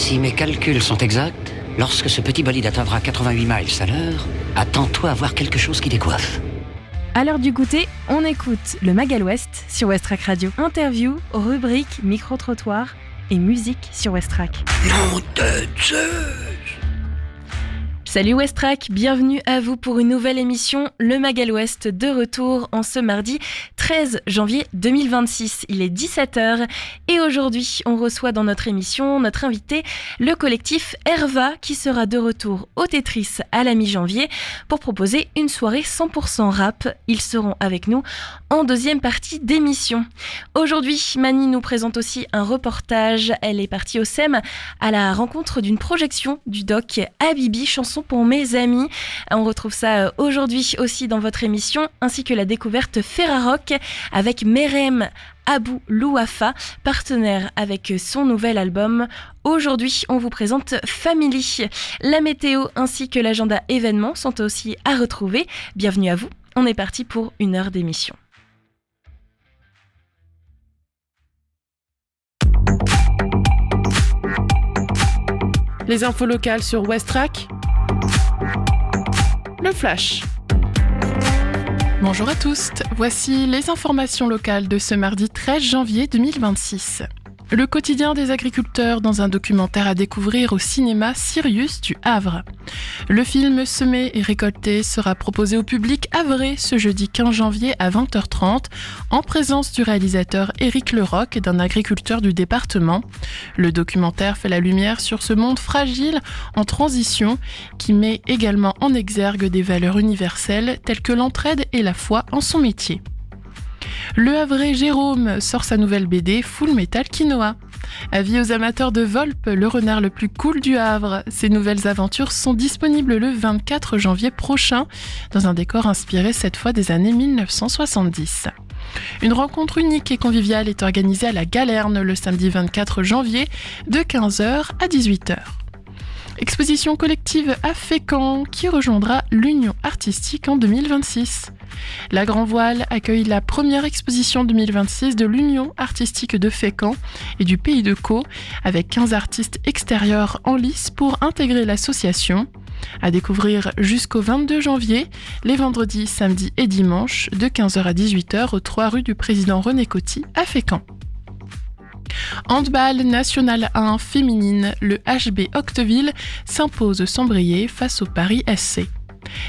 Si mes calculs sont exacts, lorsque ce petit bolide atteindra 88 miles à l'heure, attends-toi à voir quelque chose qui décoiffe. À l'heure du goûter, on écoute le Magal West sur Westrack Radio. Interview, rubrique, micro-trottoir et musique sur Westrack. Nom de Zeus! Salut Westrack, bienvenue à vous pour une nouvelle émission, le Magal West, de retour en ce mardi 13 janvier 2026. Il est 17h et aujourd'hui on reçoit dans notre émission notre invité, le collectif Herva, qui sera de retour au Tetris à la mi-janvier pour proposer une soirée 100% rap. Ils seront avec nous en deuxième partie d'émission. Aujourd'hui, Mani nous présente aussi un reportage. Elle est partie au SEM à la rencontre d'une projection du doc Habibi, chanson pour mes amis. On retrouve ça aujourd'hui aussi dans votre émission, ainsi que la découverte Ferrarock avec Merem Abou Louafa, partenaire avec son nouvel album. Aujourd'hui, on vous présente Family. La météo ainsi que l'agenda événements sont aussi à retrouver. Bienvenue à vous. On est parti pour une heure d'émission. Les infos locales sur Westrack. Le Flash. Bonjour à tous, voici les informations locales de ce mardi 13 janvier 2026. Le quotidien des agriculteurs dans un documentaire à découvrir au cinéma Sirius du Havre. Le film Semer et récolter sera proposé au public havrais ce jeudi 15 janvier à 20h30 en présence du réalisateur Éric Leroc et d'un agriculteur du département. Le documentaire fait la lumière sur ce monde fragile en transition qui met également en exergue des valeurs universelles telles que l'entraide et la foi en son métier. Le Havrais Jérôme sort sa nouvelle BD Full Metal Quinoa. Avis aux amateurs de Volpe, le renard le plus cool du Havre. Ces nouvelles aventures sont disponibles le 24 janvier prochain, dans un décor inspiré cette fois des années 1970. Une rencontre unique et conviviale est organisée à la Galerne le samedi 24 janvier de 15h à 18h. Exposition collective à Fécamp qui rejoindra l'Union artistique en 2026. La Grand Voile accueille la première exposition 2026 de l'Union artistique de Fécamp et du Pays de Caux avec 15 artistes extérieurs en lice pour intégrer l'association. À découvrir jusqu'au 22 janvier, les vendredis, samedis et dimanches de 15h à 18h aux 3 rue du Président René Coty à Fécamp. Handball National 1 féminine, le HB Octeville s'impose sans briller face au Paris SC.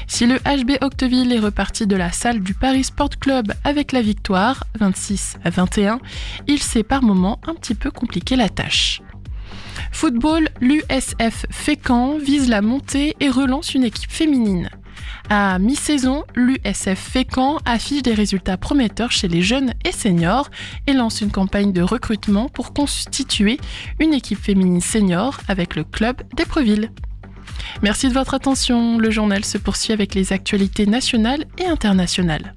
Si le HB Octeville est reparti de la salle du Paris Sport Club avec la victoire, 26-21, il s'est par moments un petit peu compliqué la tâche. Football, l'USF Fécamp vise la montée et relance une équipe féminine. À mi-saison, l'USF Fécamp affiche des résultats prometteurs chez les jeunes et seniors et lance une campagne de recrutement pour constituer une équipe féminine senior avec le club d'Épreville. Merci de votre attention. Le journal se poursuit avec les actualités nationales et internationales.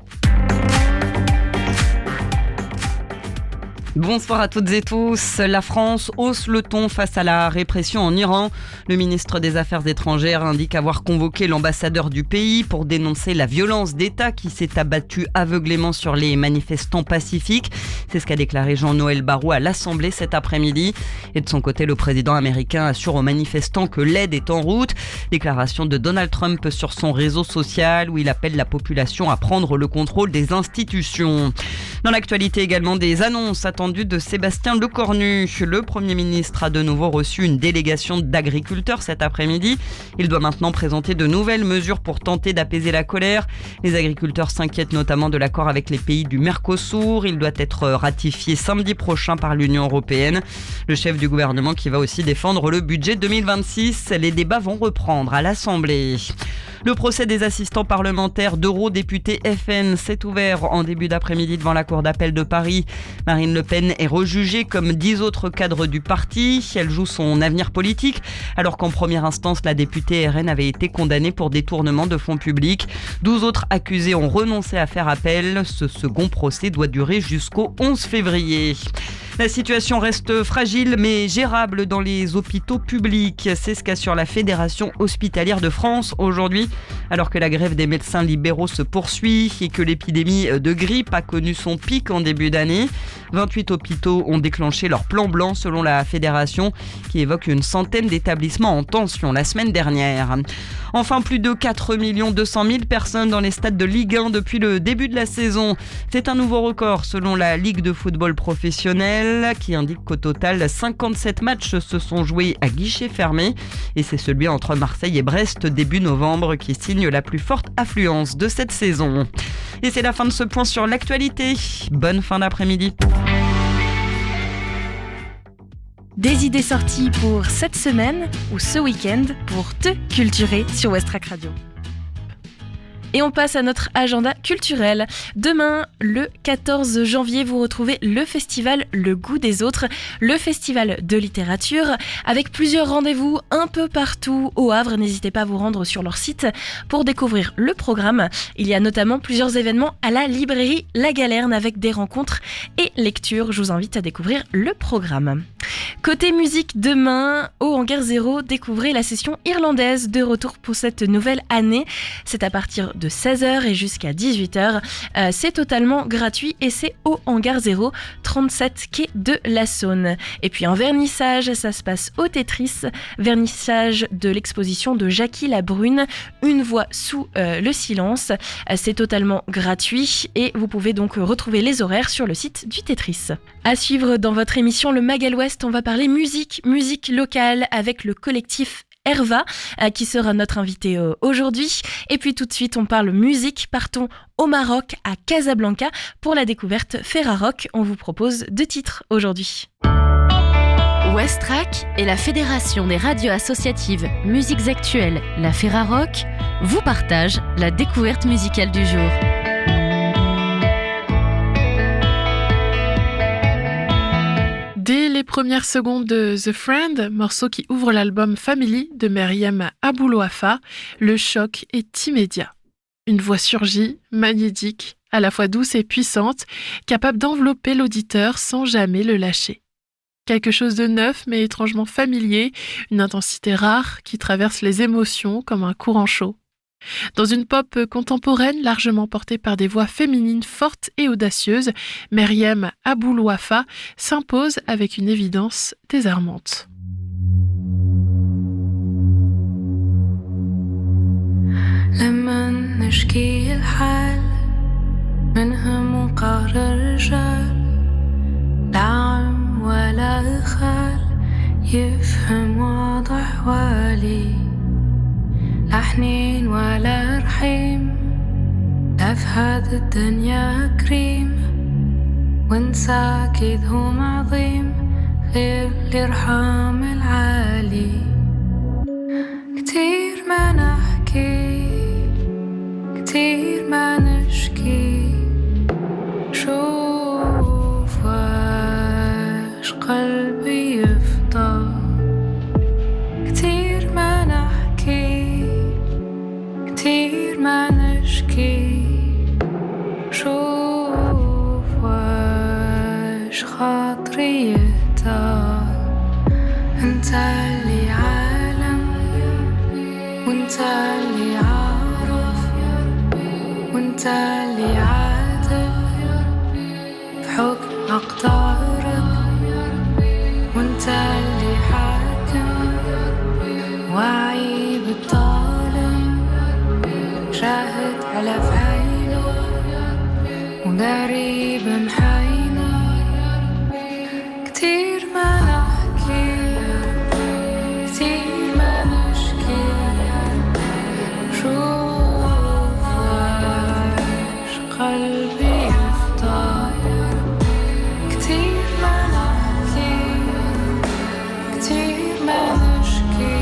Bonsoir à toutes et tous. La France hausse le ton face à la répression en Iran. Le ministre des Affaires étrangères indique avoir convoqué l'ambassadeur du pays pour dénoncer la violence d'État qui s'est abattue aveuglément sur les manifestants pacifiques. C'est ce qu'a déclaré Jean-Noël Barrot à l'Assemblée cet après-midi. Et de son côté, le président américain assure aux manifestants que l'aide est en route. Déclaration de Donald Trump sur son réseau social où il appelle la population à prendre le contrôle des institutions. Dans l'actualité également, des annonces attendues de Sébastien Lecornu. Le Premier ministre a de nouveau reçu une délégation d'agriculteurs cet après-midi. Il doit maintenant présenter de nouvelles mesures pour tenter d'apaiser la colère. Les agriculteurs s'inquiètent notamment de l'accord avec les pays du Mercosur. Il doit être ratifié samedi prochain par l'Union européenne. Le chef du gouvernement qui va aussi défendre le budget 2026. Les débats vont reprendre à l'Assemblée. Le procès des assistants parlementaires d'eurodéputés FN s'est ouvert en début d'après-midi devant la Cour d'appel de Paris. Marine Le Pen est rejugée comme 10 autres cadres du parti. Elle joue son avenir politique, alors qu'en première instance, la députée RN avait été condamnée pour détournement de fonds publics. 12 autres accusés ont renoncé à faire appel. Ce second procès doit durer jusqu'au 11 février. La situation reste fragile mais gérable dans les hôpitaux publics. C'est ce qu'assure la Fédération hospitalière de France aujourd'hui, alors que la grève des médecins libéraux se poursuit et que l'épidémie de grippe a connu son pic en début d'année. 28 hôpitaux ont déclenché leur plan blanc selon la Fédération, qui évoque une centaine d'établissements en tension la semaine dernière. Enfin, plus de 4 200 000 personnes dans les stades de Ligue 1 depuis le début de la saison. C'est un nouveau record selon la Ligue de football professionnel qui indique qu'au total, 57 matchs se sont joués à guichet fermé. Et c'est celui entre Marseille et Brest début novembre qui signe la plus forte affluence de cette saison. Et c'est la fin de ce point sur l'actualité. Bonne fin d'après-midi. Des idées sorties pour cette semaine ou ce week-end pour te culturer sur Westrack Radio. Et on passe à notre agenda culturel. Demain, le 14 janvier, vous retrouvez le festival Le Goût des Autres, le festival de littérature, avec plusieurs rendez-vous un peu partout au Havre. N'hésitez pas à vous rendre sur leur site pour découvrir le programme. Il y a notamment plusieurs événements à la librairie La Galerne avec des rencontres et lectures. Je vous invite à découvrir le programme. Côté musique, demain, au Hangar 0, découvrez la session irlandaise de retour pour cette nouvelle année. C'est à partir de 16h et jusqu'à 18h. C'est totalement gratuit et c'est au Hangar 0, 37 quai de la Saône. Et puis un vernissage, ça se passe au Tetris, vernissage de l'exposition de Jackie Labrune, Une voix sous le silence. C'est totalement gratuit et vous pouvez donc retrouver les horaires sur le site du Tetris. À suivre dans votre émission Le Mag à l'Ouest, on va parler musique locale avec le collectif Herva qui sera notre invité aujourd'hui. Et puis tout de suite, on parle musique. Partons au Maroc, à Casablanca, pour la découverte Ferrarock. On vous propose 2 titres aujourd'hui. Westrack et la Fédération des radios associatives Musiques Actuelles, la Ferrarock, vous partagent la découverte musicale du jour. Dès les premières secondes de The Friend, morceau qui ouvre l'album Family de Meriem Aboulouafa, le choc est immédiat. Une voix surgit, magnétique, à la fois douce et puissante, capable d'envelopper l'auditeur sans jamais le lâcher. Quelque chose de neuf mais étrangement familier, une intensité rare qui traverse les émotions comme un courant chaud. Dans une pop contemporaine largement portée par des voix féminines fortes et audacieuses, Meriem Aboulouafa s'impose avec une évidence désarmante. لما نشكي الحال منهم وقهر الرجال لا عم ولا خال يفهم وضع أحوالي لا حنين ولا رحيم لا في هاد الدنيا كريم وانسى أكيد هم عظيم غير الإرحام العالي كتير ما نحكي كتير ما نشكي شوف واش قلبي يفضى كتير ما نحكي كتير ما نشكي شوف واش خاطري يهدى انت اللي عالم وانت اللي عارف وانت اللي عادل في حكم أقدارك وانت اللي حاكم واعي بالظالم شاهد على فعيله وداري بمحاينه كتير ما نحكي كتير ما نشكي شوف واش قلبي يفضى كتير ما نحكي كتير ما نشكي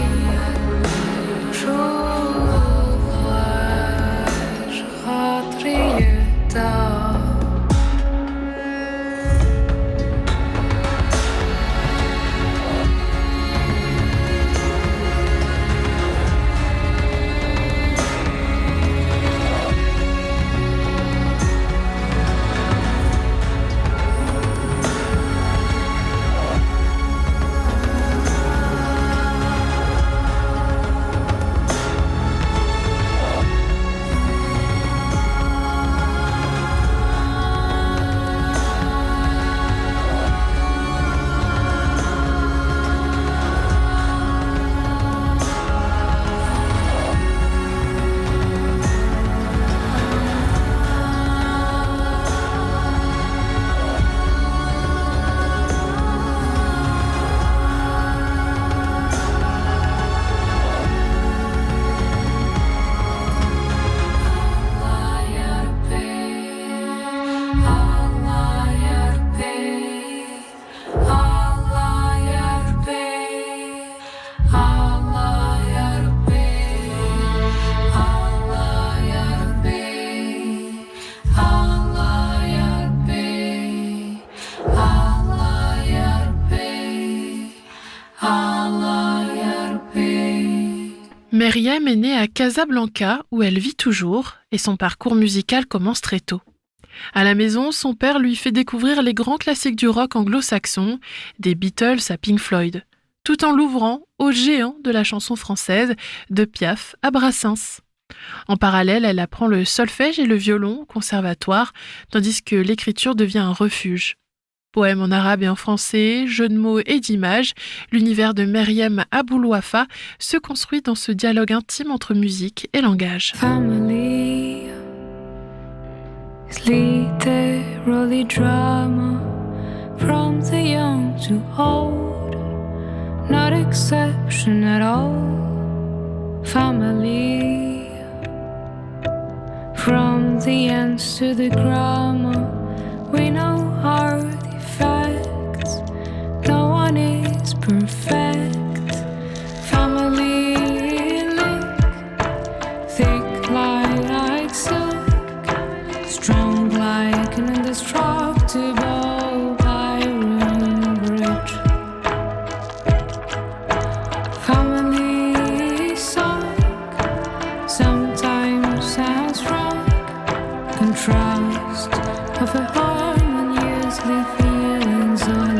شوف واش خاطري يهدى Allah yarbi. Meriem est née à Casablanca, où elle vit toujours, et son parcours musical commence très tôt. À la maison, son père lui fait découvrir les grands classiques du rock anglo-saxon, des Beatles à Pink Floyd, tout en l'ouvrant aux géants de la chanson française, de Piaf à Brassens. En parallèle, elle apprend le solfège et le violon au conservatoire, tandis que l'écriture devient un refuge. Poèmes en arabe et en français, jeux de mots et d'images, l'univers de Meriem Aboulouafa se construit dans ce dialogue intime entre musique et langage. Family is literally drama from the young to old, not exception at all. Family from the ends to the grammar, we know our defects, no one is perfect. Family link, thick like silk, strong like an indestructible iron bridge. Family song sometimes sounds wrong, contrast of a harmoniously feelings all along.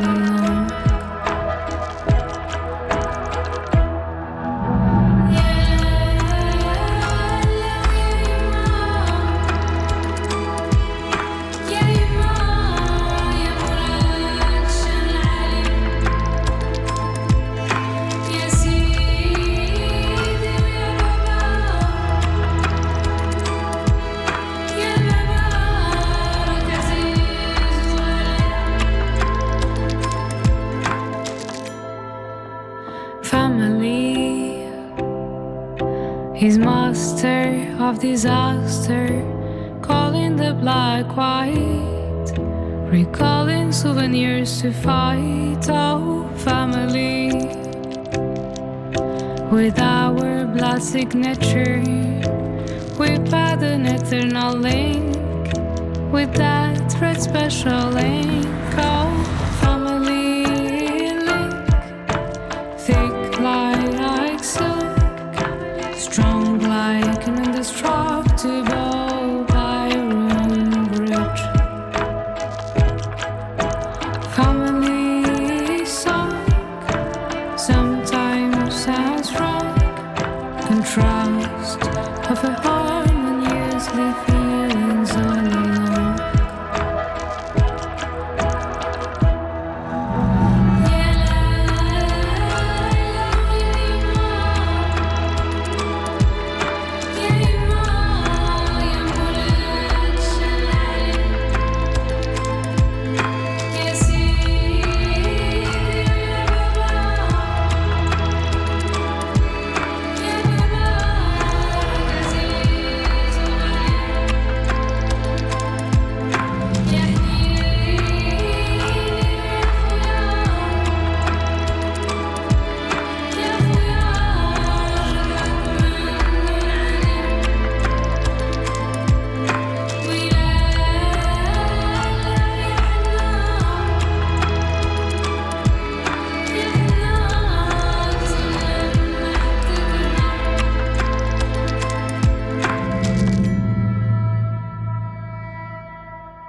Family is master of disaster, calling the black white, recalling souvenirs to fight. Oh, family, with our blood signature, we path an eternal link, with that thread special link. Oh, family link, thick like silk, strong like an indestructible iron bridge. Family song sometimes sounds wrong, contrast of a harmoniously feelings all along.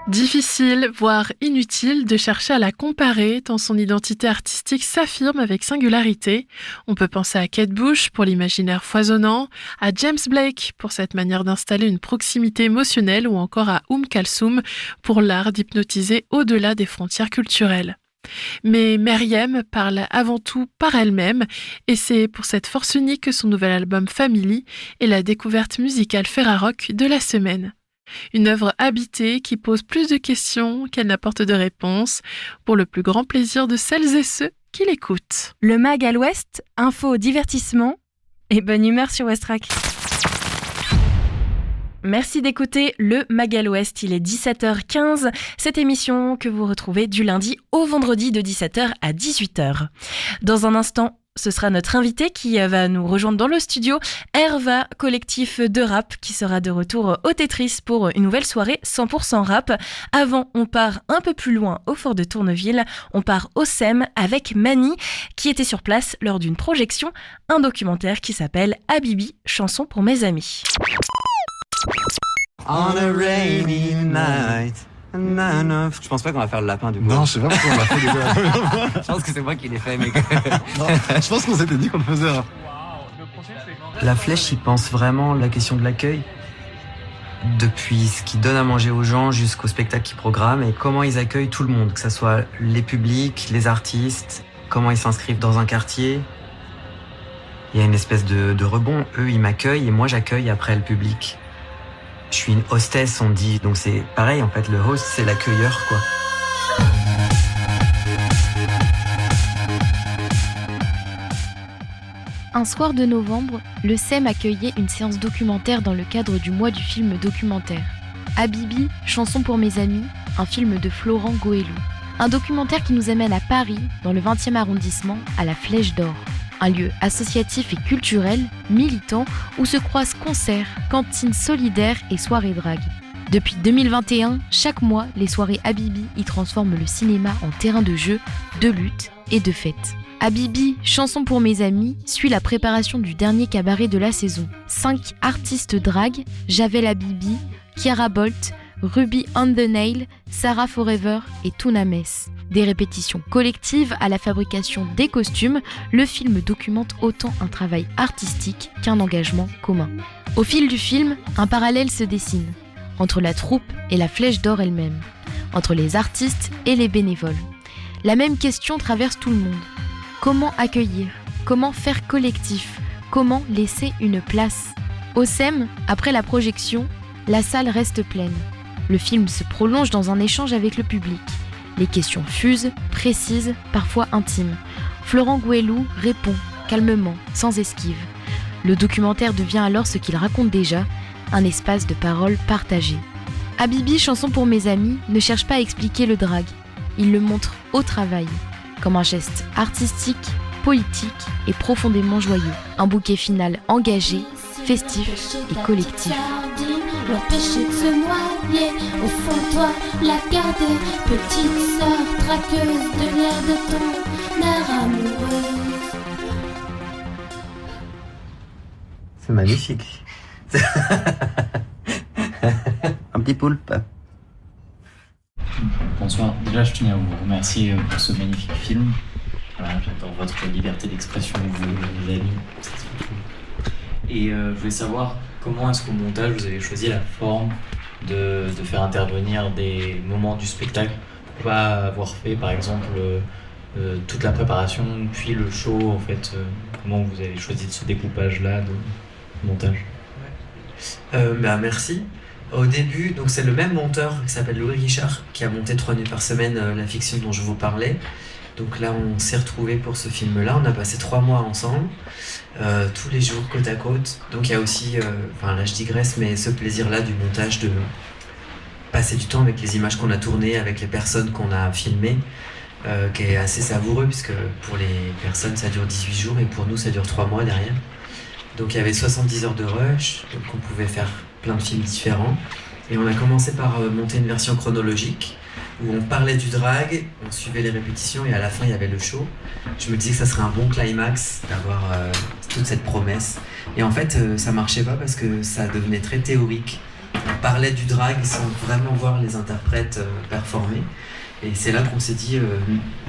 Difficile, voire inutile, de chercher à la comparer tant son identité artistique s'affirme avec singularité. On peut penser à Kate Bush pour l'imaginaire foisonnant, à James Blake pour cette manière d'installer une proximité émotionnelle ou encore à Kalsoum pour l'art d'hypnotiser au-delà des frontières culturelles. Mais Meriem parle avant tout par elle-même et c'est pour cette force unique que son nouvel album Family est la découverte musicale Ferrarock de la semaine. Une œuvre habitée qui pose plus de questions qu'elle n'apporte de réponses, pour le plus grand plaisir de celles et ceux qui l'écoutent. Le Mag à l'Ouest, info, divertissement et bonne humeur sur Westrack. Merci d'écouter le Mag à l'Ouest, il est 17h15, cette émission que vous retrouvez du lundi au vendredi de 17h à 18h. Dans un instant, ce sera notre invité qui va nous rejoindre dans le studio, Herva, collectif de rap, qui sera de retour au Tetris pour une nouvelle soirée 100% rap. Avant, on part un peu plus loin au fort de Tourneville, on part au SEM avec Mani, qui était sur place lors d'une projection, un documentaire qui s'appelle Habibi, chanson pour mes amis. On a rainy night. Je pense pas qu'on va faire le lapin du coup. Non, je sais pas pourquoi on l'a fait déjà. Je pense que c'est moi qui l'ai fait, mec. Non, je pense qu'on s'était dit qu'on le faisait. La Flèche y pense vraiment la question de l'accueil, depuis ce qu'ils donnent à manger aux gens jusqu'au spectacle qu'ils programment et comment ils accueillent tout le monde, que ce soit les publics, les artistes, comment ils s'inscrivent dans un quartier. Il y a une espèce de rebond. Eux, ils m'accueillent et moi, j'accueille après le public. Je suis une hostess, on dit, donc c'est pareil en fait, le host c'est l'accueilleur quoi. Un soir de novembre, le SEM accueillait une séance documentaire dans le cadre du mois du film documentaire. Habibi, chanson pour mes amis, un film de Florent Goëlou. Un documentaire qui nous amène à Paris, dans le 20e arrondissement, à la Flèche d'Or. Un lieu associatif et culturel, militant, où se croisent concerts, cantines solidaires et soirées drague. Depuis 2021, chaque mois, les soirées Habibi y transforment le cinéma en terrain de jeu, de lutte et de fête. Habibi, chanson pour mes amis, suit la préparation du dernier cabaret de la saison. 5 artistes drague, Javel Habibi, Kiara Bolt, Ruby on the Nail, Sarah Forever et Tuna Mess. Des répétitions collectives à la fabrication des costumes, le film documente autant un travail artistique qu'un engagement commun. Au fil du film, un parallèle se dessine entre la troupe et la Flèche d'Or elle-même, entre les artistes et les bénévoles. La même question traverse tout le monde. Comment accueillir ? Comment faire collectif ? Comment laisser une place ? Au SEM, après la projection, la salle reste pleine. Le film se prolonge dans un échange avec le public. Les questions fusent, précises, parfois intimes. Florent Goëlou répond, calmement, sans esquive. Le documentaire devient alors ce qu'il raconte déjà, un espace de parole partagée. Habibi, chanson pour mes amis, ne cherche pas à expliquer le drague. Il le montre au travail, comme un geste artistique, poétique et profondément joyeux. Un bouquet final engagé, festif et collectif. L'empêcher de se noyer, au fond de toi, la garder. Petite sœur traqueuse de l'air de ton air amoureux. C'est magnifique. Un petit poulpe. Bonsoir, déjà je tenais à vous remercier pour ce magnifique film. Voilà, j'adore votre liberté d'expression, vous l'avez mis. Et je voulais savoir comment est-ce qu'au montage vous avez choisi la forme de faire intervenir des moments du spectacle. Pourquoi pas avoir fait par exemple toute la préparation puis le show en fait, comment vous avez choisi ce découpage-là de montage? Merci. Au début, donc c'est le même monteur qui s'appelle Louis Richard qui a monté 3 nuits par semaine la fiction dont je vous parlais. Donc là, on s'est retrouvés pour ce film-là. On a passé 3 mois ensemble, tous les jours côte à côte. Donc il y a aussi, là je digresse, mais ce plaisir-là du montage, de passer du temps avec les images qu'on a tournées, avec les personnes qu'on a filmées, qui est assez savoureux puisque pour les personnes ça dure 18 jours et pour nous ça dure 3 mois derrière. Donc il y avait 70 heures de rush, donc on pouvait faire plein de films différents. Et on a commencé par monter une version chronologique où on parlait du drag, on suivait les répétitions et à la fin il y avait le show. Je me disais que ça serait un bon climax d'avoir toute cette promesse. Et en fait ça marchait pas parce que ça devenait très théorique. On parlait du drag sans vraiment voir les interprètes performer. Et c'est là qu'on s'est dit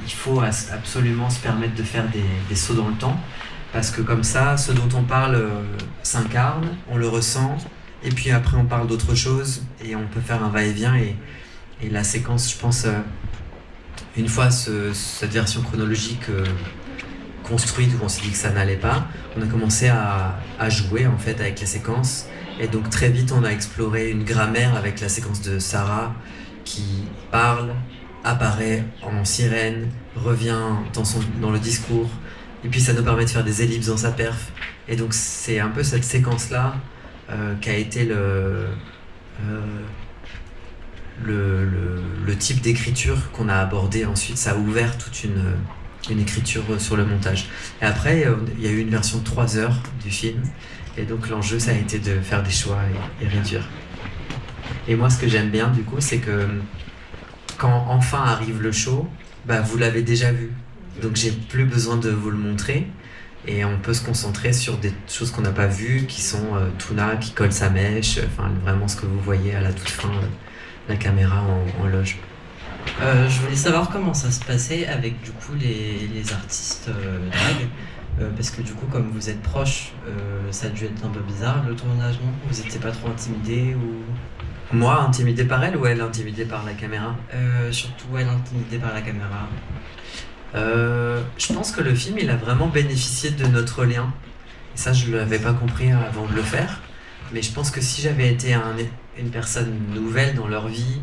il faut absolument se permettre de faire des sauts dans le temps. Parce que comme ça, ce dont on parle s'incarne, on le ressent, et puis après on parle d'autre chose, et on peut faire un va-et-vient, et la séquence, je pense, une fois cette version chronologique construite, où on s'est dit que ça n'allait pas, on a commencé à jouer en fait avec les séquences, et donc très vite on a exploré une grammaire avec la séquence de Sarah, qui parle, apparaît en sirène, revient dans le discours, et puis ça nous permet de faire des ellipses dans sa perf. Et donc c'est un peu cette séquence-là qui a été le type d'écriture qu'on a abordé ensuite. Ça a ouvert toute une écriture sur le montage. Et après, il y a eu une version de 3 heures du film, et donc l'enjeu, ça a été de faire des choix et réduire. Et moi, ce que j'aime bien, du coup, c'est que quand enfin arrive le show, vous l'avez déjà vu. Donc j'ai plus besoin de vous le montrer, et on peut se concentrer sur des choses qu'on n'a pas vues, qui sont Tuna qui colle sa mèche, enfin vraiment ce que vous voyez à la toute fin, la caméra en loge. Je voulais savoir comment ça se passait avec du coup les artistes drag, parce que du coup comme vous êtes proches, ça a dû être un peu bizarre le tournage, non? Vous étiez pas trop intimidés ou... Moi, intimidé par elle ou elle intimidée par la caméra? Surtout elle intimidée par la caméra. Je pense que le film il a vraiment bénéficié de notre lien. Et ça je ne l'avais pas compris avant de le faire. Mais je pense que si j'avais été une personne nouvelle dans leur vie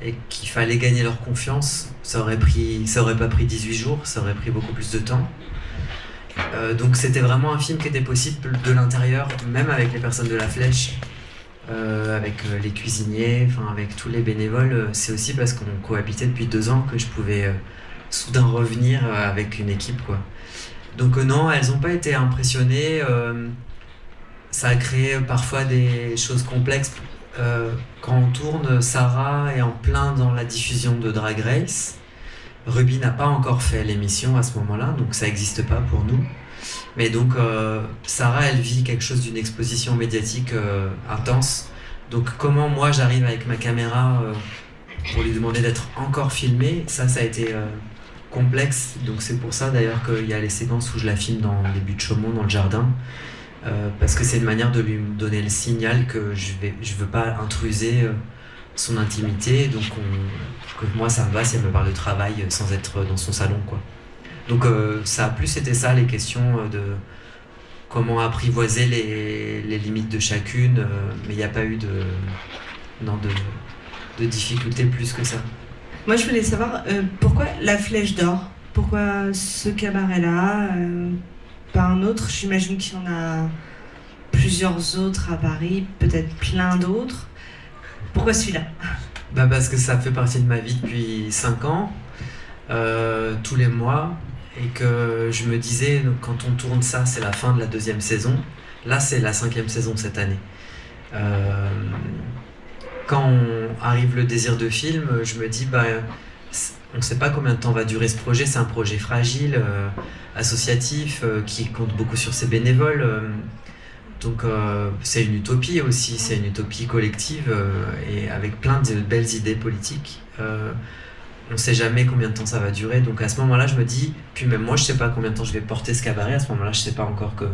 et qu'il fallait gagner leur confiance, ça aurait pas pris 18 jours, ça aurait pris beaucoup plus de temps. Donc c'était vraiment un film qui était possible de l'intérieur, même avec les personnes de la Flèche, avec les cuisiniers, avec tous les bénévoles. C'est aussi parce qu'on cohabitait depuis 2 ans que je pouvais soudain revenir avec une équipe, quoi. Donc non, elles n'ont pas été impressionnées. Ça a créé parfois des choses complexes. Quand on tourne, Sarah est en plein dans la diffusion de Drag Race. Ruby n'a pas encore fait l'émission à ce moment-là, donc ça n'existe pas pour nous. Mais donc Sarah, elle vit quelque chose d'une exposition médiatique intense. Donc comment moi j'arrive avec ma caméra pour lui demander d'être encore filmée, ça a été complexe. Donc c'est pour ça d'ailleurs qu'il y a les séquences où je la filme dans les buts de Chaumont, dans le jardin. Parce que c'est une manière de lui donner le signal que je veux pas intruser son intimité, donc que moi ça me va si elle me parle de travail sans être dans son salon, quoi. Donc ça a plus été ça, les questions de comment apprivoiser les limites de chacune, mais il n'y a pas eu de difficulté plus que ça. Moi je voulais savoir pourquoi la Flèche d'Or, pourquoi ce cabaret-là, pas un autre. J'imagine qu'il y en a plusieurs autres à Paris, peut-être plein d'autres. Pourquoi celui-là? Parce que ça fait partie de ma vie depuis 5 ans, tous les mois, et que je me disais, quand on tourne ça, c'est la fin de la 2e saison. Là, c'est la 5e saison cette année. Quand arrive le désir de film, je me dis, on ne sait pas combien de temps va durer ce projet. C'est un projet fragile, associatif, qui compte beaucoup sur ses bénévoles. Donc c'est une utopie aussi, c'est une utopie collective et avec plein de belles idées politiques. On ne sait jamais combien de temps ça va durer. Donc à ce moment-là, je me dis, puis même moi, je ne sais pas combien de temps je vais porter ce cabaret. À ce moment-là, je ne sais pas encore que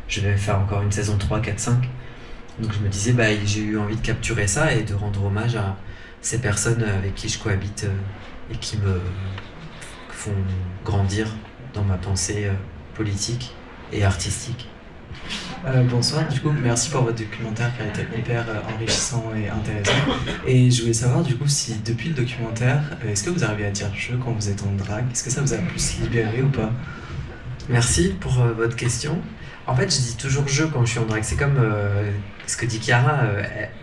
je vais faire encore une saison 3, 4, 5. Donc je me disais, j'ai eu envie de capturer ça et de rendre hommage à ces personnes avec qui je cohabite et qui me font grandir dans ma pensée politique et artistique. Bonsoir, du coup merci pour votre documentaire qui a été hyper enrichissant et intéressant. Et je voulais savoir du coup si depuis le documentaire, est-ce que vous arrivez à dire jeu quand vous êtes en drague? Est-ce que ça vous a plus libéré ou pas? Merci pour votre question. En fait, je dis toujours je quand je suis en drague. C'est comme ce que dit Chiara,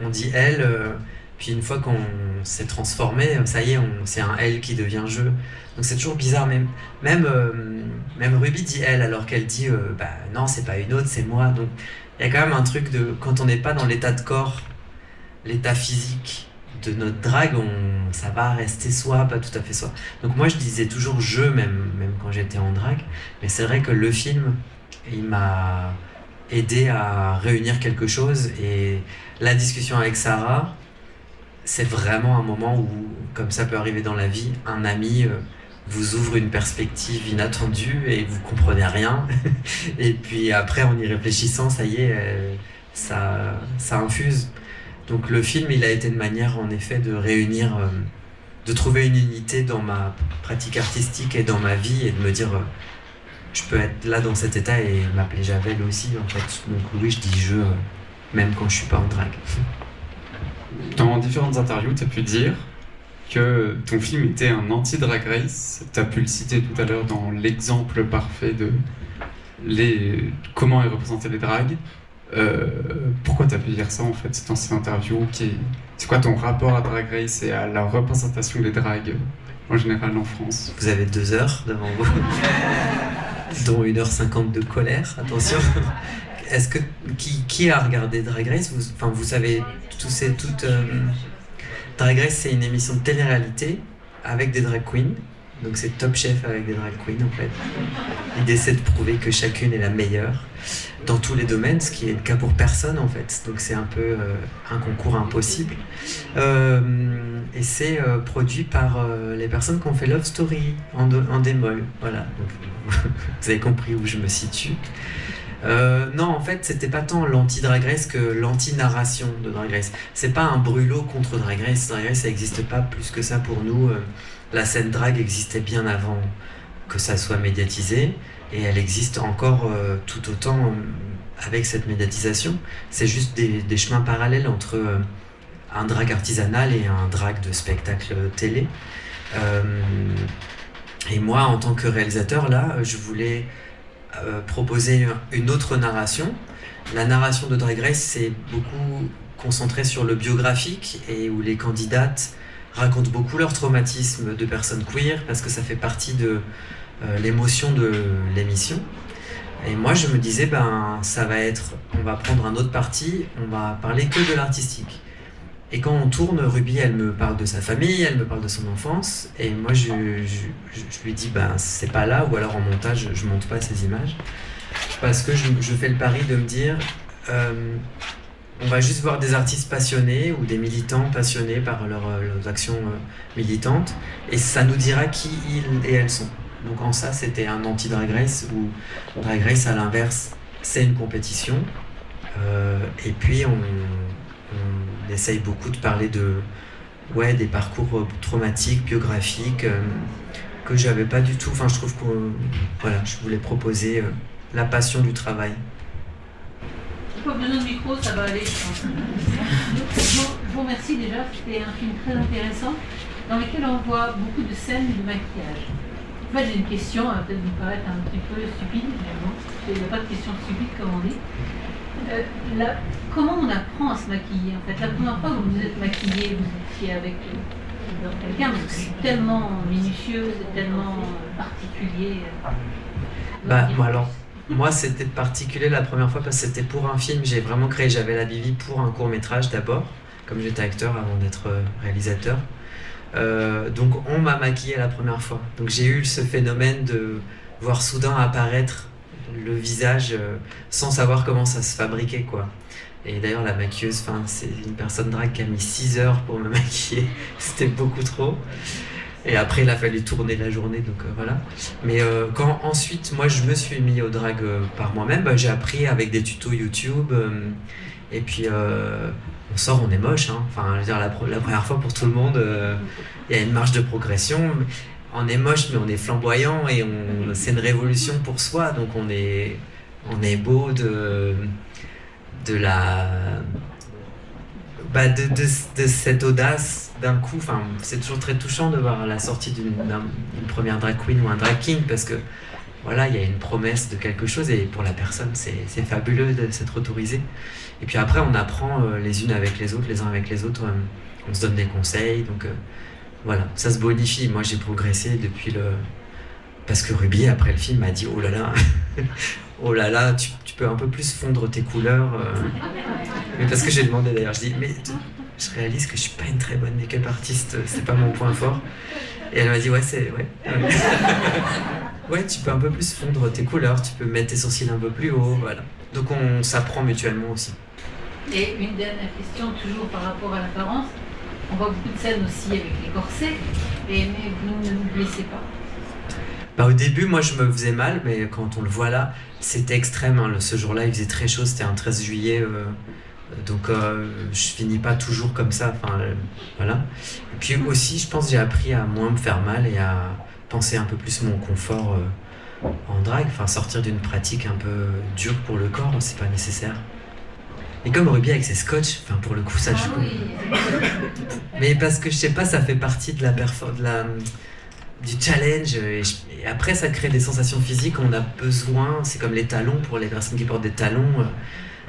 on dit elle, puis une fois qu'on s'est transformé, ça y est, c'est un elle qui devient je. Donc c'est toujours bizarre, même Ruby dit elle alors qu'elle dit non, c'est pas une autre, c'est moi. Donc il y a quand même un truc de quand on n'est pas dans l'état de corps, l'état physique de notre drague, ça va rester soi, pas tout à fait soi. Donc moi je disais toujours je, même quand j'étais en drague, mais c'est vrai que le film, il m'a aidé à réunir quelque chose, et la discussion avec Sarah, c'est vraiment un moment où, comme ça peut arriver dans la vie, un ami vous ouvre une perspective inattendue et vous comprenez rien. Et puis après, en y réfléchissant, ça y est, ça infuse. Donc le film, il a été une manière, en effet, de réunir, de trouver une unité dans ma pratique artistique et dans ma vie, et de me dire, je peux être là dans cet état et m'appeler Javel aussi, en fait. Donc oui, je dis je, même quand je suis pas en drague. Dans différentes interviews, tu as pu dire que ton film était un anti-Drag Race. Tu as pu le citer tout à l'heure dans l'exemple parfait de comment est représenté les dragues. Pourquoi tu as pu dire ça en fait dans cette interview? C'est quoi ton rapport à Drag Race et à la représentation des dragues en général en France. Vous avez 2 heures devant vous, dont 1h50 de colère, attention. Est-ce que qui a regardé Drag Race? Vous savez, Drag Race, c'est une émission de télé-réalité avec des drag queens. Donc c'est Top Chef avec des drag queens en fait. L'idée c'est de prouver que chacune est la meilleure dans tous les domaines, ce qui est le cas pour personne en fait. Donc c'est un peu un concours impossible. Et c'est produit par les personnes qui ont fait Love Story en démol. Voilà. Donc, vous avez compris où je me situe. Non, en fait, c'était pas tant l'anti-Drag Race que l'anti-narration de Drag Race. C'est pas un brûlot contre Drag Race. Drag Race, ça n'existe pas plus que ça pour nous. La scène drag existait bien avant que ça soit médiatisé, et elle existe encore tout autant avec cette médiatisation. C'est juste des chemins parallèles entre un drag artisanal et un drag de spectacle télé. Et moi, en tant que réalisateur, là, je voulais proposer une autre narration. La narration de Drag Race, c'est beaucoup concentré sur le biographique, et où les candidates racontent beaucoup leur traumatisme de personnes queer, parce que ça fait partie de l'émotion de l'émission. Et moi, je me disais, on va prendre un autre parti, on va parler que de l'artistique. Et quand on tourne, Ruby, elle me parle de sa famille, elle me parle de son enfance, et moi, je lui dis, c'est pas là, ou alors en montage, je monte pas ces images, parce que je fais le pari de me dire, on va juste voir des artistes passionnés ou des militants passionnés par leurs actions militantes, et ça nous dira qui ils et elles sont. Donc en ça, c'était un anti-Drag Race, où Drag Race, à l'inverse, c'est une compétition. Et puis on essaye beaucoup de parler des parcours traumatiques, biographiques, que j'avais pas du tout. Enfin, je trouve que je voulais proposer la passion du travail. Pas besoin de micro, ça va aller, je pense. Je vous remercie déjà, c'était un film très intéressant dans lequel on voit beaucoup de scènes de maquillage. En fait, j'ai une question, elle va peut-être vous paraître un petit peu stupide, mais bon, il n'y a pas de question stupide comme on dit. Comment on apprend à se maquiller en fait? La première fois que vous vous êtes maquillé, vous étiez avec quelqu'un, parce que c'est tellement minutieux, c'est tellement particulier. Moi, c'était particulier la première fois parce que c'était pour un film. J'ai vraiment créé, j'avais la Bibi pour un court-métrage d'abord, comme j'étais acteur avant d'être réalisateur. Donc on m'a maquillé la première fois. Donc j'ai eu ce phénomène de voir soudain apparaître le visage sans savoir comment ça se fabriquait, quoi. Et d'ailleurs la maquilleuse, c'est une personne drague qui a mis 6 heures pour me maquiller. C'était beaucoup trop. Et après, il a fallu tourner la journée, donc voilà. Mais quand ensuite, moi, je me suis mis au drag par moi-même, j'ai appris avec des tutos YouTube. Et puis, on sort, on est moche. Hein. Enfin, je veux dire, la première fois pour tout le monde, il y a une marge de progression. On est moche, mais on est flamboyant, et c'est une révolution pour soi. Donc, on est beau de cette audace d'un coup. Enfin, c'est toujours très touchant de voir la sortie d'une première drag queen ou un drag king, parce que voilà, il y a une promesse de quelque chose, et pour la personne, c'est fabuleux de s'être autorisé. Et puis après, on apprend les unes avec les autres, les uns avec les autres, on se donne des conseils, donc voilà, ça se bonifie. Moi, j'ai progressé depuis parce que Ruby, après le film, m'a dit oh là là, tu peux un peu plus fondre tes couleurs. Mais parce que j'ai demandé d'ailleurs, je dis, mais je réalise que je suis pas une très bonne make-up artiste, c'est pas mon point fort. Et elle m'a dit, ouais. Ouais, tu peux un peu plus fondre tes couleurs, tu peux mettre tes sourcils un peu plus haut, voilà. Donc on s'apprend mutuellement aussi. Et une dernière question, toujours par rapport à l'apparence. On voit beaucoup de scènes aussi avec les corsets, mais vous ne vous blessez pas. Au début, moi, je me faisais mal, mais quand on le voit là, c'était extrême. Hein. Ce jour-là, il faisait très chaud, c'était un 13 juillet. Donc, je finis pas toujours comme ça. Voilà. Et puis aussi, je pense que j'ai appris à moins me faire mal et à penser un peu plus mon confort en drague. Sortir d'une pratique un peu dure pour le corps, c'est pas nécessaire. Et comme Ruby avec ses scotch, pour le coup, ça joue. Mais parce que je sais pas, ça fait partie de du challenge, et après ça crée des sensations physiques. On a besoin, c'est comme les talons pour les personnes qui portent des talons,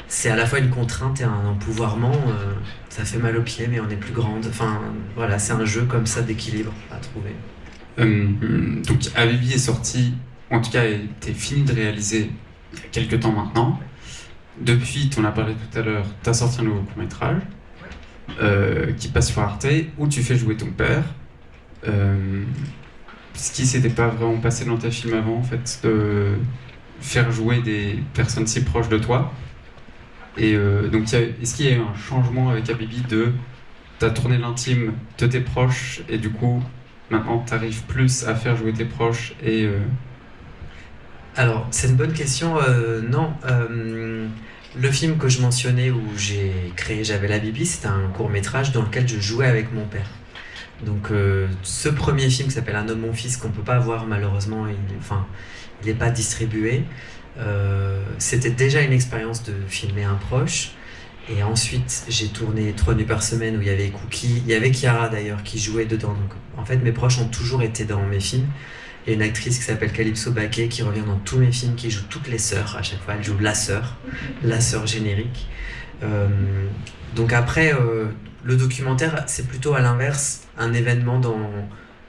c'est à la fois une contrainte et un empouvoirment. Ça fait mal aux pieds, mais on est plus grande. Voilà, c'est un jeu comme ça d'équilibre à trouver. Donc Habibi est sorti, en tout cas a été fini de réaliser il y a quelques temps maintenant. Depuis, tu en as parlé tout à l'heure, tu as sorti un nouveau court-métrage qui passe sur Arte, où tu fais jouer ton père. Ce qui s'était pas vraiment passé dans tes films avant, en fait, de faire jouer des personnes si proches de toi. Et donc, est-ce qu'il y a eu un changement avec Habibi de t'as tourné l'intime de tes proches et du coup, maintenant, t'arrives plus à faire jouer tes proches et... Alors, c'est une bonne question. Non, le film que je mentionnais où j'ai créé J'avais Habibi, c'était un court-métrage dans lequel je jouais avec mon père. Donc, ce premier film qui s'appelle Un homme, mon fils, qu'on peut pas voir malheureusement, il n'est pas distribué. C'était déjà une expérience de filmer un proche. Et ensuite, j'ai tourné 3 nuits par semaine où il y avait Cookie, il y avait Chiara d'ailleurs qui jouait dedans. Donc, en fait, mes proches ont toujours été dans mes films. Il y a une actrice qui s'appelle Calypso Baquet qui revient dans tous mes films, qui joue toutes les sœurs à chaque fois. Elle joue la sœur générique. Donc après, le documentaire, c'est plutôt à l'inverse, un événement dans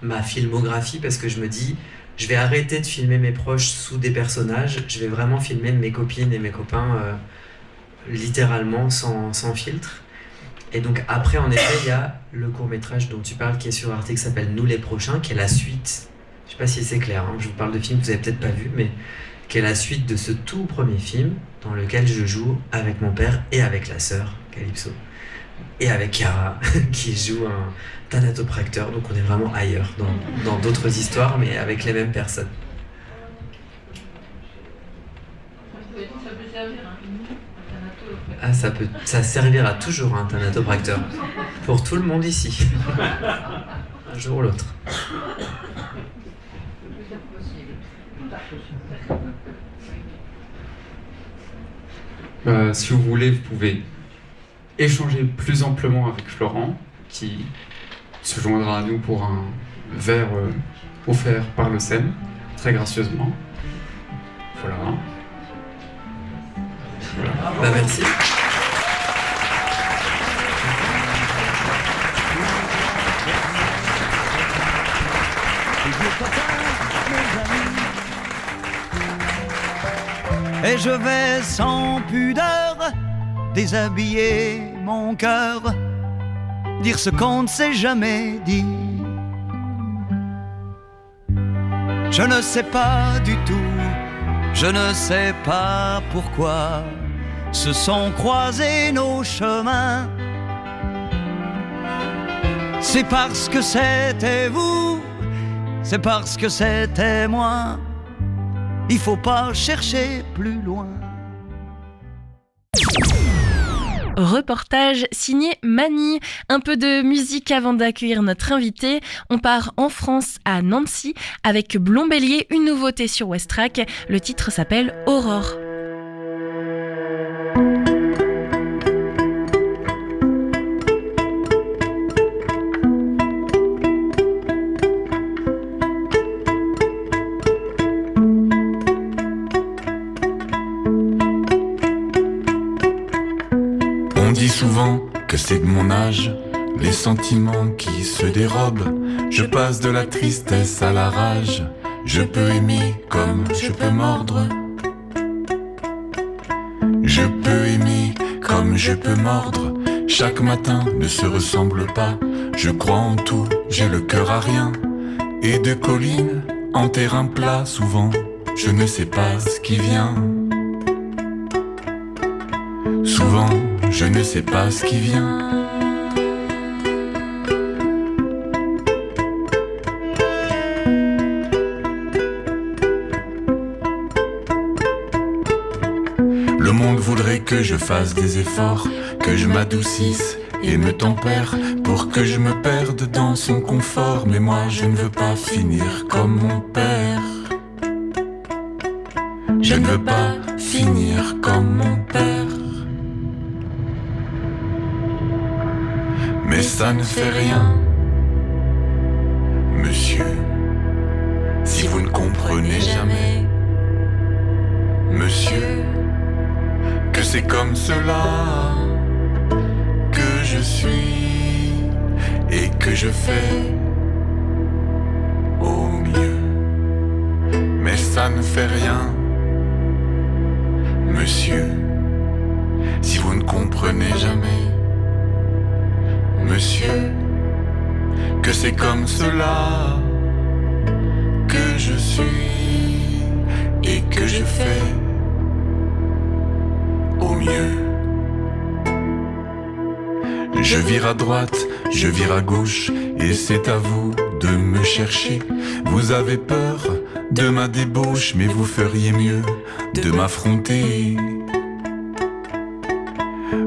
ma filmographie parce que je me dis, je vais arrêter de filmer mes proches sous des personnages, je vais vraiment filmer mes copines et mes copains littéralement sans filtre. Et donc après, en effet, il y a le court-métrage dont tu parles qui est sur Arte qui s'appelle Nous les prochains, qui est la suite. Je sais pas si c'est clair, hein, je vous parle de films que vous avez peut-être pas vus, mais qui est la suite de ce tout premier film dans lequel je joue avec mon père et avec la sœur, Calypso, et avec Chiara, qui joue un thanatopracteur, donc on est vraiment ailleurs, dans d'autres histoires, mais avec les mêmes personnes. Ah, ça servira toujours un thanatopracteur, pour tout le monde ici, un jour ou l'autre. Si vous voulez, vous pouvez échanger plus amplement avec Florent, qui se joindra à nous pour un verre offert par le SEM, très gracieusement. Voilà. Bah, merci. Et je vais sans pudeur déshabiller mon cœur, dire ce qu'on ne s'est jamais dit. Je ne sais pas du tout, je ne sais pas pourquoi se sont croisés nos chemins. C'est parce que c'était vous, c'est parce que c'était moi. Il faut pas chercher plus loin. Reportage signé Mani. Un peu de musique avant d'accueillir notre invité. On part en France à Nancy avec Blond Bélier, une nouveauté sur Westrack. Le titre s'appelle Aurore. On dit souvent que c'est de mon âge, les sentiments qui se dérobent. Je passe de la tristesse à la rage, je peux aimer comme je peux mordre. Je peux aimer comme je peux mordre. Chaque matin ne se ressemble pas, je crois en tout, j'ai le cœur à rien. Et de collines en terrain plat souvent, je ne sais pas ce qui vient. Souvent, je ne sais pas ce qui vient. Le monde voudrait que je fasse des efforts, que je m'adoucisse et me tempère pour que je me perde dans son confort. Mais moi, je ne veux pas finir comme mon père. Je ne veux pas finir comme mon père. Mais ça ne fait rien, monsieur, si vous ne comprenez jamais, monsieur, que c'est comme cela que je suis et que je fais. Oh. ça ne fait rien. Monsieur, si vous ne comprenez jamais, monsieur, que c'est comme cela que je suis et que je fais au mieux. Je vire à droite, je vire à gauche, et c'est à vous de me chercher. Vous avez peur de ma débauche, mais vous feriez mieux de m'affronter.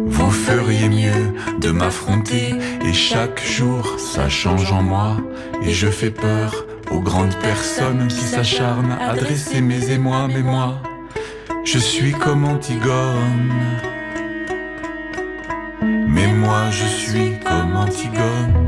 Vous feriez mieux de m'affronter, et chaque jour ça change en moi, et je fais peur aux grandes personnes qui s'acharnent à dresser mes émois. Mais moi, je suis comme Antigone. Mais moi je suis comme Antigone.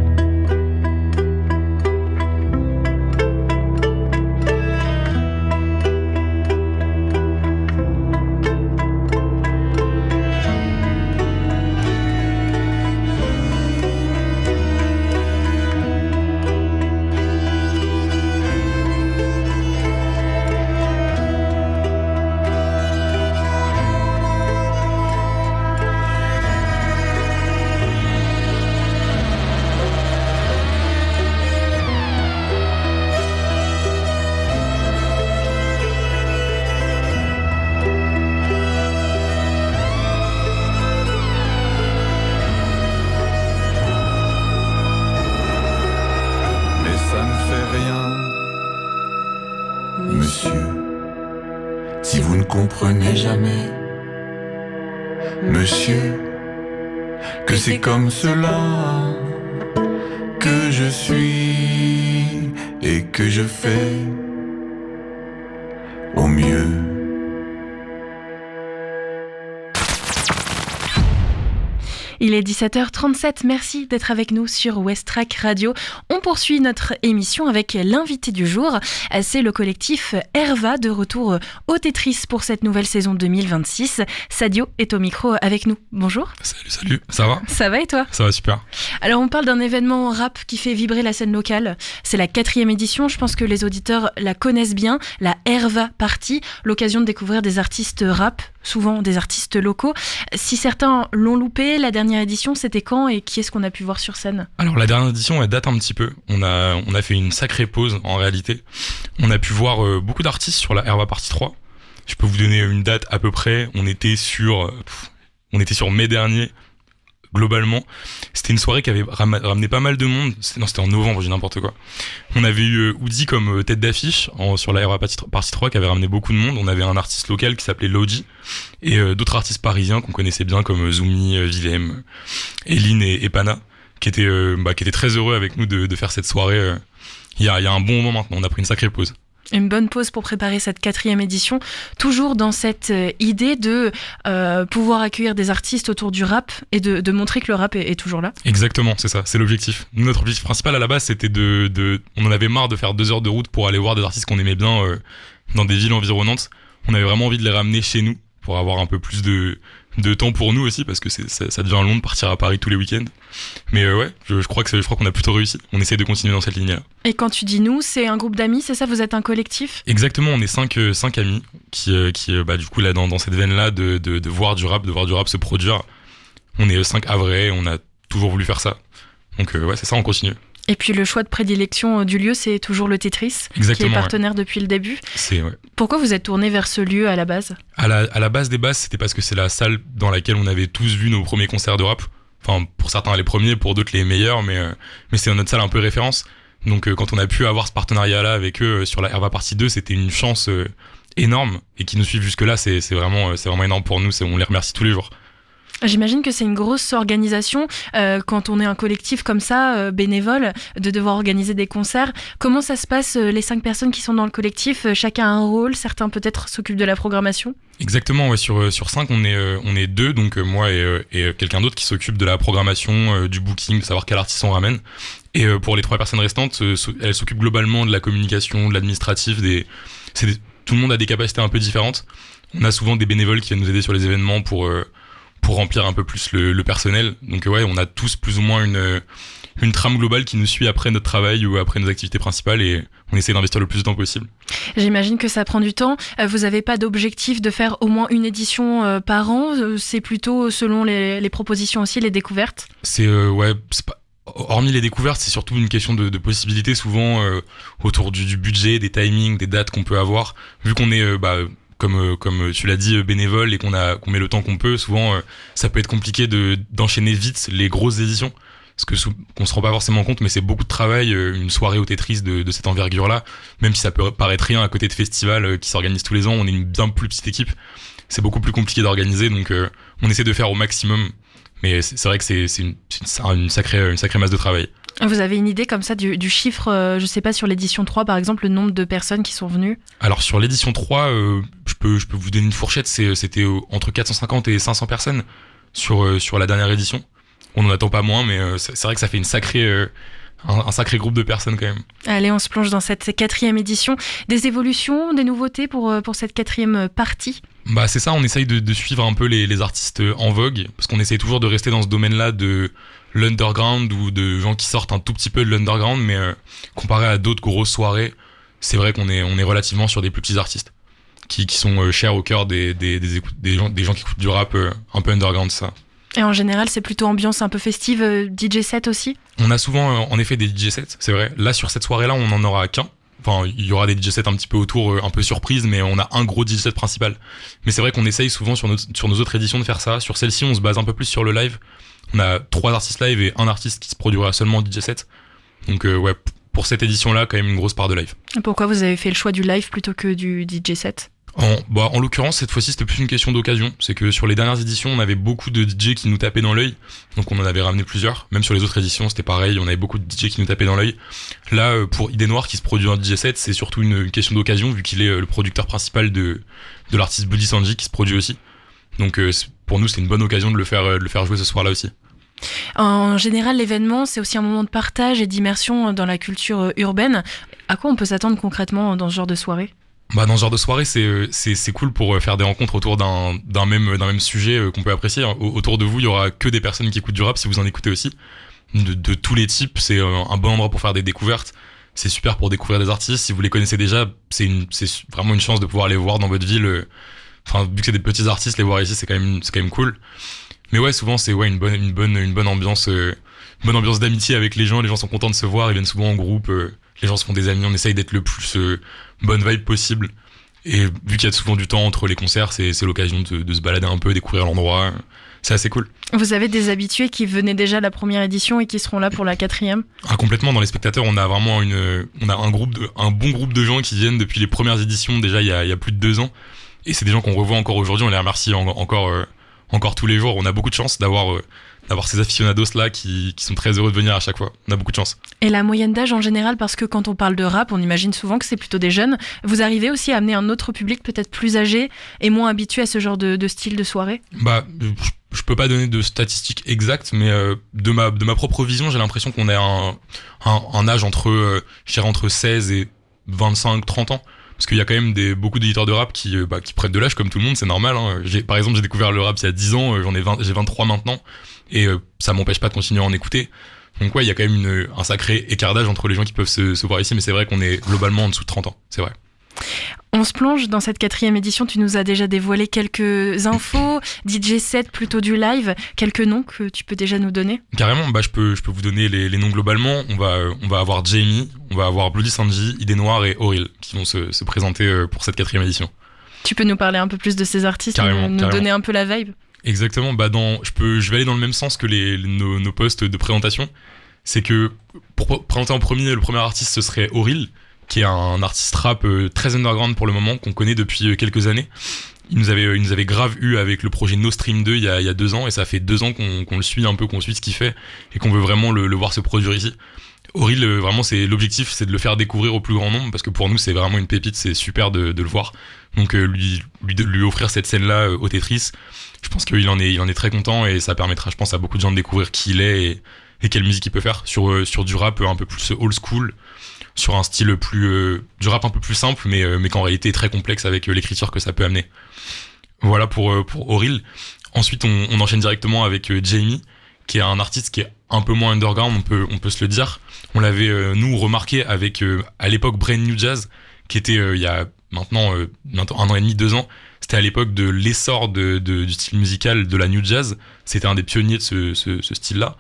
Comprenez jamais, monsieur, que c'est comme cela que je suis et que je fais au mieux. Il est 17h37, merci d'être avec nous sur Westrack Radio. On poursuit notre émission avec l'invité du jour. C'est le collectif Herva, de retour au Tetris pour cette nouvelle saison 2026. Sadio est au micro avec nous. Bonjour. Salut, ça va ? Ça va et toi ? Ça va super. Alors on parle d'un événement rap qui fait vibrer la scène locale. C'est la 4e édition, je pense que les auditeurs la connaissent bien, la Herva Party, l'occasion de découvrir des artistes rap, souvent des artistes locaux. Si certains l'ont loupé, la dernière édition, c'était quand et qui est-ce qu'on a pu voir sur scène ? Alors la dernière édition, elle date un petit peu. On a fait une sacrée pause en réalité. On a pu voir beaucoup d'artistes sur la Herva Partie 3. Je peux vous donner une date à peu près. On était sur mai dernier. Globalement, c'était une soirée qui avait ramené pas mal de monde. C'était en novembre, j'ai n'importe quoi. On avait eu Oudi comme tête d'affiche sur la Herva Partie 3 qui avait ramené beaucoup de monde. On avait un artiste local qui s'appelait Logi et d'autres artistes parisiens qu'on connaissait bien comme Zoumi, Willem, Eline et Pana qui étaient très heureux avec nous de faire cette soirée. Il y a un bon moment maintenant, on a pris une sacrée pause. Une bonne pause pour préparer cette 4e édition, toujours dans cette idée de pouvoir accueillir des artistes autour du rap et de montrer que le rap est toujours là. Exactement, c'est ça, c'est l'objectif. Notre objectif principal à la base, c'était on en avait marre de faire 2 heures de route pour aller voir des artistes qu'on aimait bien dans des villes environnantes. On avait vraiment envie de les ramener chez nous pour avoir un peu plus de temps pour nous aussi, parce que ça devient long de partir à Paris tous les week-ends. Mais ouais, je crois qu'on a plutôt réussi. On essaie de continuer dans cette ligne-là. Et quand tu dis nous, c'est un groupe d'amis, c'est ça ? Vous êtes un collectif ? Exactement, on est 5 amis qui du coup là dans cette veine-là de voir du rap, se produire. On est 5 Havrais, on a toujours voulu faire ça. Donc ouais, c'est ça, on continue. Et puis le choix de prédilection du lieu, c'est toujours le Tetris, exactement, qui est partenaire depuis le début. Ouais. Pourquoi vous êtes tourné vers ce lieu à la base ? À la base des bases, c'était parce que c'est la salle dans laquelle on avait tous vu nos premiers concerts de rap. Enfin, pour certains les premiers, pour d'autres les meilleurs, mais c'est notre salle un peu référence. Donc quand on a pu avoir ce partenariat-là avec eux sur la Herva Partie 2, c'était une chance énorme. Et qu'ils nous suivent jusque-là, c'est vraiment énorme pour nous. On les remercie tous les jours. J'imagine que c'est une grosse organisation quand on est un collectif comme ça, bénévole, de devoir organiser des concerts. Comment ça se passe, les 5 personnes qui sont dans le collectif, chacun a un rôle, certains peut-être s'occupent de la programmation ? Exactement, ouais, sur 5 on est 2, donc moi et quelqu'un d'autre qui s'occupe de la programmation, du booking, de savoir quel artiste on ramène. Et pour les 3 personnes restantes, elles s'occupent globalement de la communication, de l'administratif, tout le monde a des capacités un peu différentes. On a souvent des bénévoles qui viennent nous aider sur les événements pour remplir un peu plus le personnel. Donc ouais, on a tous plus ou moins une trame globale qui nous suit après notre travail ou après nos activités principales et on essaie d'investir le plus de temps possible. J'imagine que ça prend du temps. Vous n'avez pas d'objectif de faire au moins une édition par an, c'est plutôt selon les propositions aussi, les découvertes? C'est pas... Hormis les découvertes, c'est surtout une question de possibilités, souvent autour du budget, des timings, des dates qu'on peut avoir. Vu qu'on est, comme tu l'as dit, bénévole et qu'on met le temps qu'on peut, souvent ça peut être compliqué d'enchaîner vite les grosses éditions. Parce que qu'on se rend pas forcément compte, mais c'est beaucoup de travail, une soirée au Tetris de cette envergure-là. Même si ça peut paraître rien à côté de festivals qui s'organisent tous les ans, on est une bien plus petite équipe. C'est beaucoup plus compliqué d'organiser, donc on essaie de faire au maximum. Mais c'est vrai que c'est une sacrée masse de travail. Vous avez une idée comme ça du chiffre, je sais pas, sur l'édition 3 par exemple, le nombre de personnes qui sont venues? Alors sur l'édition 3, je peux vous donner une fourchette, c'était entre 450 et 500 personnes sur la dernière édition. On n'en attend pas moins, mais c'est vrai que ça fait un sacré groupe de personnes quand même. Allez, on se plonge dans cette 4e édition. Des évolutions, des nouveautés pour cette 4e partie? C'est ça, on essaye de suivre un peu les artistes en vogue, parce qu'on essaye toujours de rester dans ce domaine-là de l'underground ou de gens qui sortent un tout petit peu de l'underground, mais comparé à d'autres grosses soirées, c'est vrai qu'on est relativement sur des plus petits artistes qui sont chers au cœur des gens qui écoutent du rap un peu underground, ça. Et en général, c'est plutôt ambiance un peu festive, DJ set aussi? On a souvent en effet des DJ sets, c'est vrai. Là, sur cette soirée-là, on n'en aura qu'un. Enfin, il y aura des DJ sets un petit peu autour, un peu surprise, mais on a un gros DJ set principal. Mais c'est vrai qu'on essaye souvent sur nos autres éditions de faire ça. Sur celle-ci, on se base un peu plus sur le live. On a 3 artistes live et un artiste qui se produira seulement en DJ set. Donc pour cette édition-là, quand même une grosse part de live. Pourquoi vous avez fait le choix du live plutôt que du DJ set? En l'occurrence, cette fois-ci, c'était plus une question d'occasion. C'est que sur les dernières éditions, on avait beaucoup de DJ qui nous tapaient dans l'œil. Donc on en avait ramené plusieurs. Même sur les autres éditions, c'était pareil. On avait beaucoup de DJ qui nous tapaient dans l'œil. Là, pour Idée Noire qui se produit en DJ set, c'est surtout une question d'occasion, vu qu'il est le producteur principal de l'artiste Bloody Sanji qui se produit aussi. Donc pour nous, c'est une bonne occasion de le faire jouer ce soir-là aussi. En général, l'événement, c'est aussi un moment de partage et d'immersion dans la culture urbaine. À quoi on peut s'attendre concrètement dans ce genre de soirée? Dans ce genre de soirée, c'est cool pour faire des rencontres autour d'un même sujet qu'on peut apprécier. Autour de vous, il y aura que des personnes qui écoutent du rap si vous en écoutez aussi. De tous les types, c'est un bon endroit pour faire des découvertes. C'est super pour découvrir des artistes. Si vous les connaissez déjà, c'est vraiment une chance de pouvoir les voir dans votre ville. Enfin, vu que c'est des petits artistes, les voir ici, c'est quand même cool. Mais ouais, souvent c'est une bonne ambiance, d'amitié avec les gens. Les gens sont contents de se voir, ils viennent souvent en groupe. Les gens se font des amis, on essaye d'être le plus bonne vibe possible. Et vu qu'il y a souvent du temps entre les concerts, c'est l'occasion de se balader un peu, découvrir l'endroit. C'est assez cool. Vous avez des habitués qui venaient déjà à la première édition et qui seront là pour la 4e? Complètement, dans les spectateurs, on a vraiment un bon groupe de gens qui viennent depuis les premières éditions, déjà il y a plus de 2 ans. Et c'est des gens qu'on revoit encore aujourd'hui, on les remercie encore tous les jours. On a beaucoup de chance d'avoir ces aficionados là qui sont très heureux de venir à chaque fois. On a beaucoup de chance. Et la moyenne d'âge en général, parce que quand on parle de rap, on imagine souvent que c'est plutôt des jeunes. Vous arrivez aussi à amener un autre public peut-être plus âgé et moins habitué à ce genre de style de soirée? Je peux pas donner de statistiques exactes, mais de ma propre vision, j'ai l'impression qu'on a un âge entre 16 et 25-30 ans. Parce qu'il y a quand même beaucoup d'éditeurs de rap qui prennent de l'âge comme tout le monde, c'est normal. Hein. Par exemple, j'ai découvert le rap il y a 10 ans, j'ai 23 maintenant, et ça m'empêche pas de continuer à en écouter. Donc ouais, il y a quand même un sacré écart d'âge entre les gens qui peuvent se voir ici, mais c'est vrai qu'on est globalement en dessous de 30 ans, c'est vrai. On se plonge dans cette 4e édition, tu nous as déjà dévoilé quelques infos, DJ set plutôt du live, quelques noms que tu peux déjà nous donner? Carrément, je peux vous donner les noms globalement. On va avoir Jamie, on va avoir Bloody Sanji, Idée Noire et Auril qui vont se présenter pour cette 4e édition. Tu peux nous parler un peu plus de ces artistes, nous donner un peu la vibe? Exactement, je vais aller dans le même sens que nos postes de présentation. C'est que pour présenter le premier artiste, ce serait Auril, qui est un artiste rap très underground pour le moment, qu'on connaît depuis quelques années. Il nous avait grave eu avec le projet No Stream 2 il y a 2 ans, et ça fait 2 ans qu'on le suit un peu, qu'on suit ce qu'il fait, et qu'on veut vraiment le voir se produire ici. Auril, vraiment, l'objectif, c'est de le faire découvrir au plus grand nombre, parce que pour nous, c'est vraiment une pépite, c'est super de le voir. Donc lui offrir cette scène-là au Tetris, je pense qu'il en est très content, et ça permettra, je pense, à beaucoup de gens de découvrir qui il est et quelle musique il peut faire sur du rap un peu plus old school, sur un style du rap un peu plus simple, mais qu'en réalité est très complexe avec l'écriture que ça peut amener. Voilà pour Auril. Ensuite, on enchaîne directement avec Jamie, qui est un artiste qui est un peu moins underground, on peut se le dire. On l'avait, nous, remarqué avec, à l'époque, Brand New Jazz, qui était, il y a maintenant 1 an et demi, 2 ans. C'était à l'époque de l'essor du style musical de la New Jazz. C'était un des pionniers de ce style-là.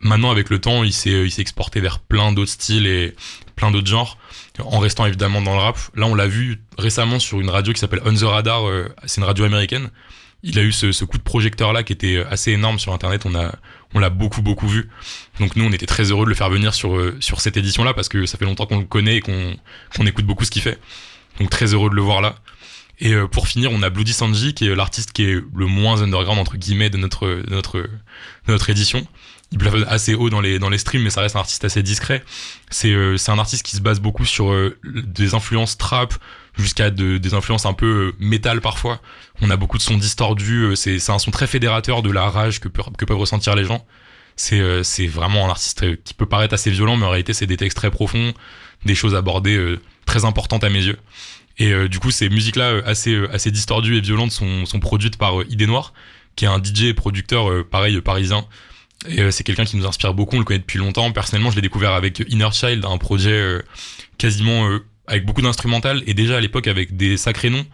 Maintenant, avec le temps, il s'est exporté vers plein d'autres styles et plein d'autres genres, en restant évidemment dans le rap. Là, on l'a vu récemment sur une radio qui s'appelle On The Radar, c'est une radio américaine. Il a eu ce coup de projecteur-là qui était assez énorme sur Internet, on l'a beaucoup vu. Donc nous, on était très heureux de le faire venir sur cette édition-là, parce que ça fait longtemps qu'on le connaît et qu'on écoute beaucoup ce qu'il fait. Donc très heureux de le voir là. Et pour finir, on a Bloody Sanji, qui est l'artiste qui est le moins underground, entre guillemets, de notre édition. Il plafonne assez haut dans les streams, mais ça reste un artiste assez discret. C'est un artiste qui se base beaucoup sur des influences trap, jusqu'à des influences un peu métal parfois. On a beaucoup de sons distordus, c'est un son très fédérateur de la rage que peuvent ressentir les gens. C'est vraiment un artiste qui peut paraître assez violent, mais en réalité c'est des textes très profonds, des choses abordées très importantes à mes yeux. Et du coup, ces musiques-là assez distordues et violentes sont produites par Idée Noire, qui est un DJ et producteur parisien. Et c'est quelqu'un qui nous inspire beaucoup, on le connaît depuis longtemps. Personnellement, je l'ai découvert avec Inner Child, un projet quasiment avec beaucoup d'instrumental, et déjà à l'époque avec des sacrés noms.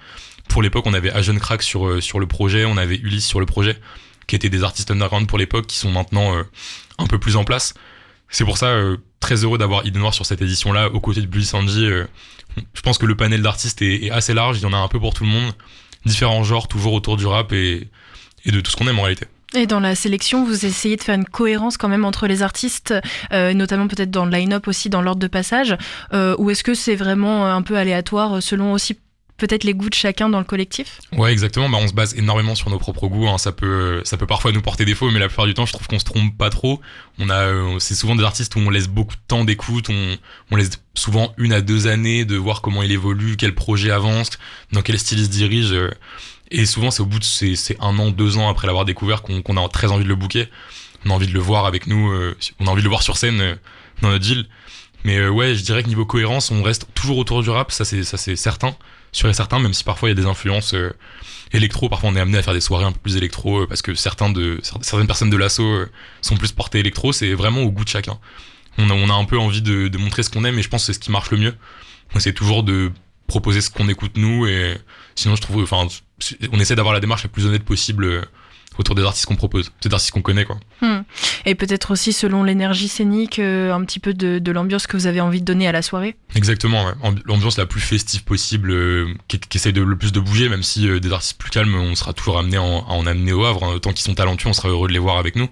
Pour l'époque, on avait Agent Crack sur le projet, on avait Ulysse sur le projet, qui étaient des artistes underground pour l'époque, qui sont maintenant un peu plus en place. C'est pour ça, très heureux d'avoir Idée Noire sur cette édition-là, aux côtés de Bloody Sanji. Je pense que le panel d'artistes est assez large, il y en a un peu pour tout le monde, différents genres, toujours autour du rap et de tout ce qu'on aime en réalité. Et dans la sélection, vous essayez de faire une cohérence quand même entre les artistes, notamment peut-être dans le line-up aussi, dans l'ordre de passage, ou est-ce que c'est vraiment un peu aléatoire selon aussi peut-être les goûts de chacun dans le collectif ? Ouais, exactement. On se base énormément sur nos propres goûts. Ça peut parfois nous porter défaut, mais la plupart du temps, je trouve qu'on se trompe pas trop. C'est souvent des artistes où on laisse beaucoup de temps d'écoute. On laisse souvent 1 à 2 années de voir comment il évolue, quel projet avance, dans quel style il se dirige. Et souvent, c'est au bout de c'est 1 an, 2 ans après l'avoir découvert qu'on a très envie de le booker. On a envie de le voir avec nous. On a envie de le voir sur scène dans notre ville. Mais ouais, je dirais que niveau cohérence, on reste toujours autour du rap. Ça, c'est certain. Sûr et certain, même si parfois il y a des influences électro. Parfois, on est amené à faire des soirées un peu plus électro parce que certaines personnes de l'asso sont plus portées électro. C'est vraiment au goût de chacun. On a un peu envie de montrer ce qu'on aime, et je pense que c'est ce qui marche le mieux. On essaie toujours de proposer ce qu'on écoute nous, et sinon je trouve, on essaie d'avoir la démarche la plus honnête possible autour des artistes qu'on propose, des artistes qu'on connaît, quoi. Et peut-être aussi selon l'énergie scénique, un petit peu de l'ambiance que vous avez envie de donner à la soirée. Exactement, ouais. L'ambiance la plus festive possible, qui essaie le plus de bouger, même si des artistes plus calmes, on sera toujours amené à en amener au Havre. Tant qu'ils sont talentueux, on sera heureux de les voir avec nous.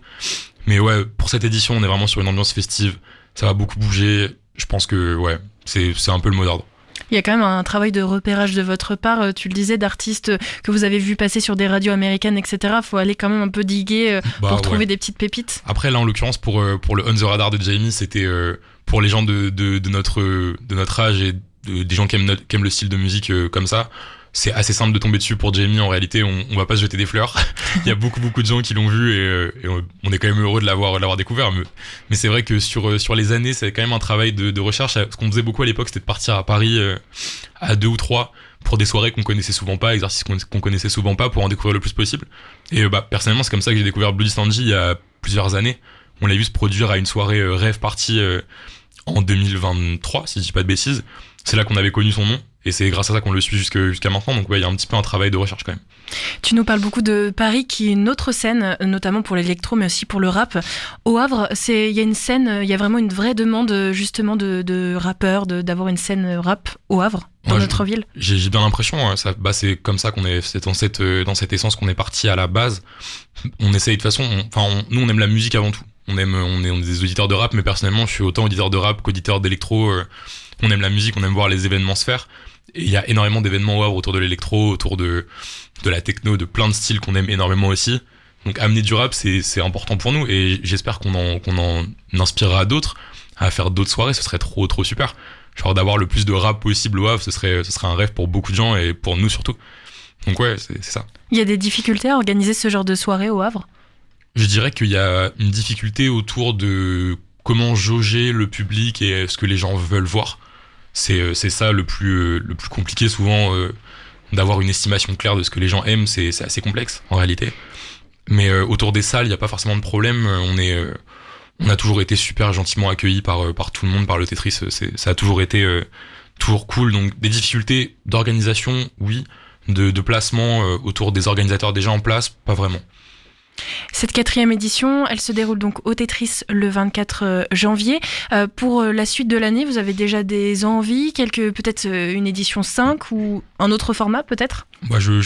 Mais ouais, pour cette édition, on est vraiment sur une ambiance festive. Ça va beaucoup bouger. Je pense que ouais, c'est un peu le mot d'ordre. Il y a quand même un travail de repérage de votre part, tu le disais, d'artistes que vous avez vu passer sur des radios américaines, etc. Il faut aller quand même un peu diguer pour trouver des petites pépites. Après, là, en l'occurrence, pour le On The Radar de Jamie, c'était pour les gens de notre âge et des gens qui aiment le style de musique comme ça. C'est assez simple de tomber dessus pour Jamie. En réalité, on va pas se jeter des fleurs. Il y a beaucoup de gens qui l'ont vu, et on est quand même heureux de l'avoir découvert. Mais c'est vrai que sur les années, c'est quand même un travail de recherche. Ce qu'on faisait beaucoup à l'époque, c'était de partir à Paris à 2 ou 3 pour des soirées qu'on connaissait souvent pas, exercices qu'on connaissait souvent pas, pour en découvrir le plus possible. Et personnellement, c'est comme ça que j'ai découvert Bloody Sanji il y a plusieurs années. On l'a vu se produire à une soirée rave party en 2023, si je dis pas de bêtises. C'est là qu'on avait connu son nom. Et c'est grâce à ça qu'on le suit jusqu'à maintenant. Donc ouais, il y a un petit peu un travail de recherche quand même. Tu nous parles beaucoup de Paris, qui est une autre scène, notamment pour l'électro, mais aussi pour le rap. Au Havre, il y a une scène, il y a vraiment une vraie demande justement de rappeurs, d'avoir une scène rap au Havre, dans notre ville. J'ai bien l'impression, c'est comme ça c'est dans cette essence qu'on est parti à la base. On essaye de toute façon, nous on aime la musique avant tout. On est des auditeurs de rap, mais personnellement je suis autant auditeur de rap qu'auditeur d'électro. On aime la musique, on aime voir les événements se faire. Et il y a énormément d'événements au Havre autour de l'électro, autour de la techno, de plein de styles qu'on aime énormément aussi. Donc amener du rap, c'est important pour nous, et j'espère qu'on en inspirera d'autres à faire d'autres soirées. Ce serait trop super. Genre d'avoir le plus de rap possible au Havre, ce serait un rêve pour beaucoup de gens, et pour nous surtout. Donc ouais, c'est ça. Il y a des difficultés à organiser ce genre de soirée au Havre ? Je dirais qu'il y a une difficulté autour de comment jauger le public et ce que les gens veulent voir. C'est ça le plus compliqué souvent, d'avoir une estimation claire de ce que les gens aiment. C'est assez complexe en réalité. Mais autour des salles, il n'y a pas forcément de problème. On a toujours été super gentiment accueillis par tout le monde, par le Tetris. Ça a toujours été toujours cool. Donc des difficultés d'organisation, oui. De placement autour des organisateurs déjà en place, pas vraiment. Cette 4e édition, elle se déroule donc au Tetris le 24 janvier. Pour la suite de l'année, vous avez déjà des envies, peut-être une édition 5 ou un autre format peut-être ? Bah, je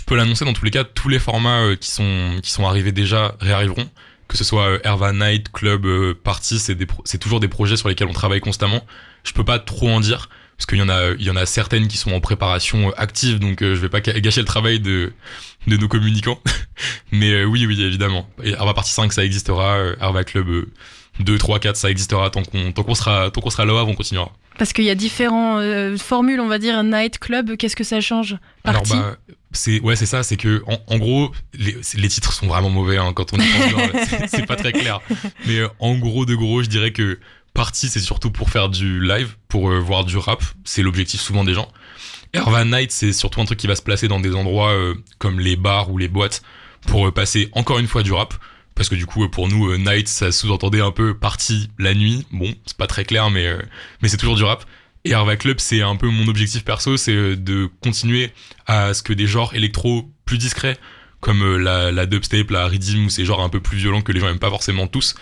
peux l'annoncer dans tous les cas, tous les formats qui sont arrivés déjà réarriveront. Que ce soit Herva Night, Club, Party, c'est toujours des projets sur lesquels on travaille constamment. Je peux pas trop en dire, parce qu'il y en a certaines qui sont en préparation active, donc je vais pas gâcher le travail de nos communicants. Mais oui, évidemment. Herva Party 5, ça existera. Herva Club 2, 3, 4, ça existera. Tant qu'on sera là, on continuera. Parce qu'il y a différentes formules, on va dire, Night, Club, qu'est-ce que ça change ? Party ? Alors c'est ça, c'est que en gros les titres sont vraiment mauvais hein, quand on y pense. c'est pas très clair. Mais en gros je dirais que Party c'est surtout pour faire du live, pour voir du rap, c'est l'objectif souvent des gens. Herva Night c'est surtout un truc qui va se placer dans des endroits comme les bars ou les boîtes pour passer encore une fois du rap. Parce que du coup, pour nous, night, ça sous-entendait un peu party la nuit. Bon, c'est pas très clair, mais c'est toujours du rap. Et Herva Club, c'est un peu mon objectif perso, c'est de continuer à ce que des genres électro plus discrets, comme la dubstep, la rhythm, ou ces genres un peu plus violents que les gens aiment pas forcément tous,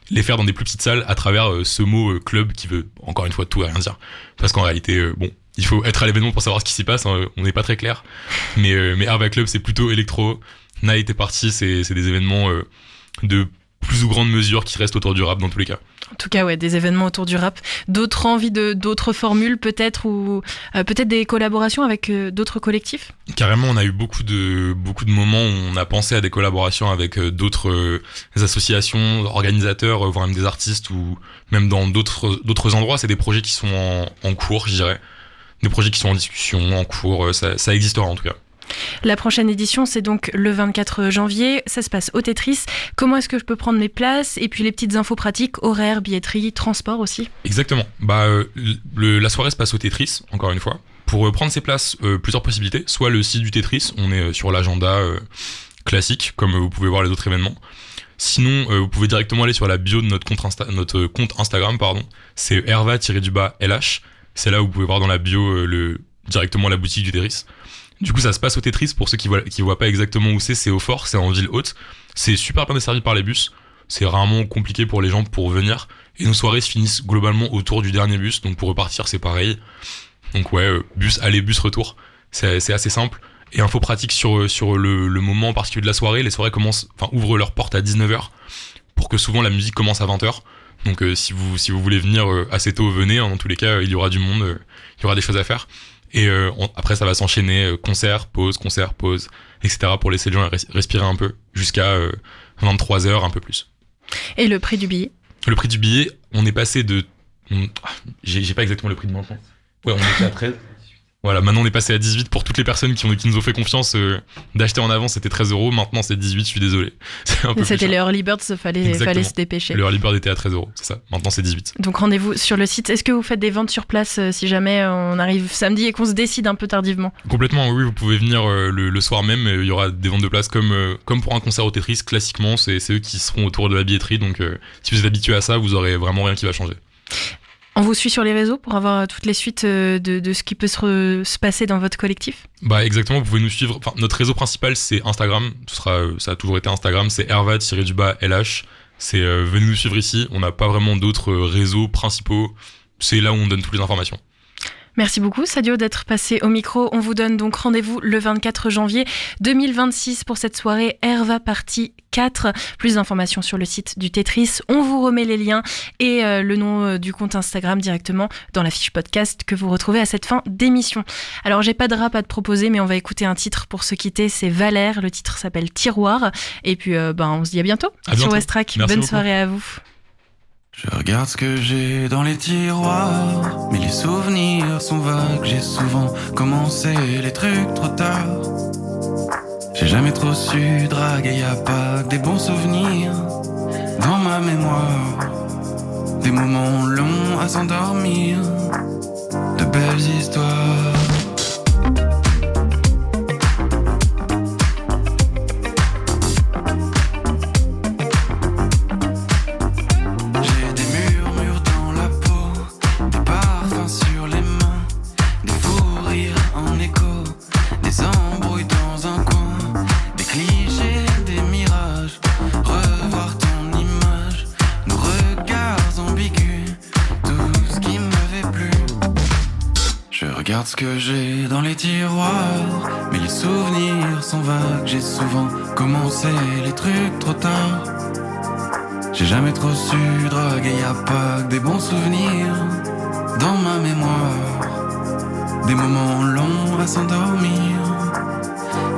les faire dans des plus petites salles à travers ce mot club qui veut, encore une fois, tout et rien dire. Parce qu'en réalité, il faut être à l'événement pour savoir ce qui s'y passe, hein, on n'est pas très clair. Mais Herva Club, c'est plutôt électro. Night et Party, c'est des événements de plus ou grande mesure qui restent autour du rap dans tous les cas. En tout cas, ouais, des événements autour du rap. D'autres envies d'autres formules peut-être, ou peut-être des collaborations avec d'autres collectifs ? Carrément, on a eu beaucoup de moments où on a pensé à des collaborations avec d'autres associations, organisateurs, voire même des artistes, ou même dans d'autres endroits. C'est des projets qui sont en cours, je dirais. Des projets qui sont en discussion, en cours, ça existera en tout cas. La prochaine édition, c'est donc le 24 janvier. Ça se passe au Tetris. Comment est-ce que je peux prendre mes places ? Et puis les petites infos pratiques, horaires, billetterie, transport aussi. Exactement. La soirée se passe au Tetris, encore une fois. Pour prendre ses places, plusieurs possibilités. Soit le site du Tetris, on est sur l'agenda classique, comme vous pouvez voir les autres événements. Sinon, vous pouvez directement aller sur la bio de notre compte Instagram, c'est herva-LH. C'est là où vous pouvez voir dans la bio directement la boutique du Tetris. Du coup, ça se passe au Tetris. Pour ceux qui voient pas exactement où c'est au Fort, c'est en ville haute. C'est super bien desservi par les bus. C'est rarement compliqué pour les gens pour venir. Et nos soirées se finissent globalement autour du dernier bus. Donc pour repartir, c'est pareil. Donc ouais, bus aller, bus retour. C'est assez simple. Et info pratique sur le moment en particulier de la soirée. Les soirées ouvrent leurs portes à 19h pour que souvent la musique commence à 20h. Donc si vous voulez venir assez tôt, venez. Dans tous les cas, il y aura du monde. Il y aura des choses à faire. Et après, ça va s'enchaîner concert, pause, etc. pour laisser les gens respirer un peu jusqu'à 23h, un peu plus. Et le prix du billet ? Le prix du billet, on est passé de... J'ai pas exactement le prix de maintenant. Ouais, on était à 13. Voilà, maintenant on est passé à 18 pour toutes les personnes qui nous ont fait confiance d'acheter en avance, c'était 13 €. Maintenant c'est 18, je suis désolé. C'était les early birds, fallait se dépêcher. Le early bird était à 13 €, c'est ça. Maintenant c'est 18. Donc rendez-vous sur le site. Est-ce que vous faites des ventes sur place si jamais on arrive samedi et qu'on se décide un peu tardivement ? Complètement, oui, vous pouvez venir le soir même. Il y aura des ventes de place comme pour un concert au Tetris. Classiquement, c'est eux qui seront autour de la billetterie. Donc si vous êtes habitué à ça, vous aurez vraiment rien qui va changer. On vous suit sur les réseaux pour avoir toutes les suites de ce qui peut se passer dans votre collectif ? Exactement, vous pouvez nous suivre. Enfin, notre réseau principal, c'est Instagram. Ça a toujours été Instagram, c'est herva-LH. Venez nous suivre ici. On n'a pas vraiment d'autres réseaux principaux. C'est là où on donne toutes les informations. Merci beaucoup Sadio d'être passé au micro. On vous donne donc rendez-vous le 24 janvier 2026 pour cette soirée Herva Party 4. Plus d'informations sur le site du Tetris. On vous remet les liens et le nom du compte Instagram directement dans la fiche podcast que vous retrouvez à cette fin d'émission. Alors j'ai pas de rap à te proposer, mais on va écouter un titre pour se quitter. C'est Valère. Le titre s'appelle Tiroir. Et puis on se dit à bientôt sur Westrack. Bonne soirée à vous. Je regarde ce que j'ai dans les tiroirs, mais les souvenirs sont vagues. J'ai souvent commencé les trucs trop tard. J'ai jamais trop su draguer, y a pas que des bons souvenirs dans ma mémoire. Des moments longs à s'endormir, de belles histoires. regarde ce que j'ai dans les tiroirs, mais les souvenirs sont vagues. J'ai souvent commencé les trucs trop tard. J'ai jamais trop su draguer, y a pas que des bons souvenirs dans ma mémoire. Des moments longs à s'endormir,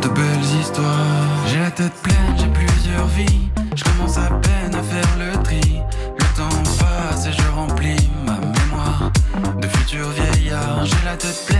de belles histoires. J'ai la tête pleine, j'ai plusieurs vies. Je commence à peine à faire le tri. Le temps passe et je remplis ma mémoire de futurs vieillards. J'ai la tête pleine.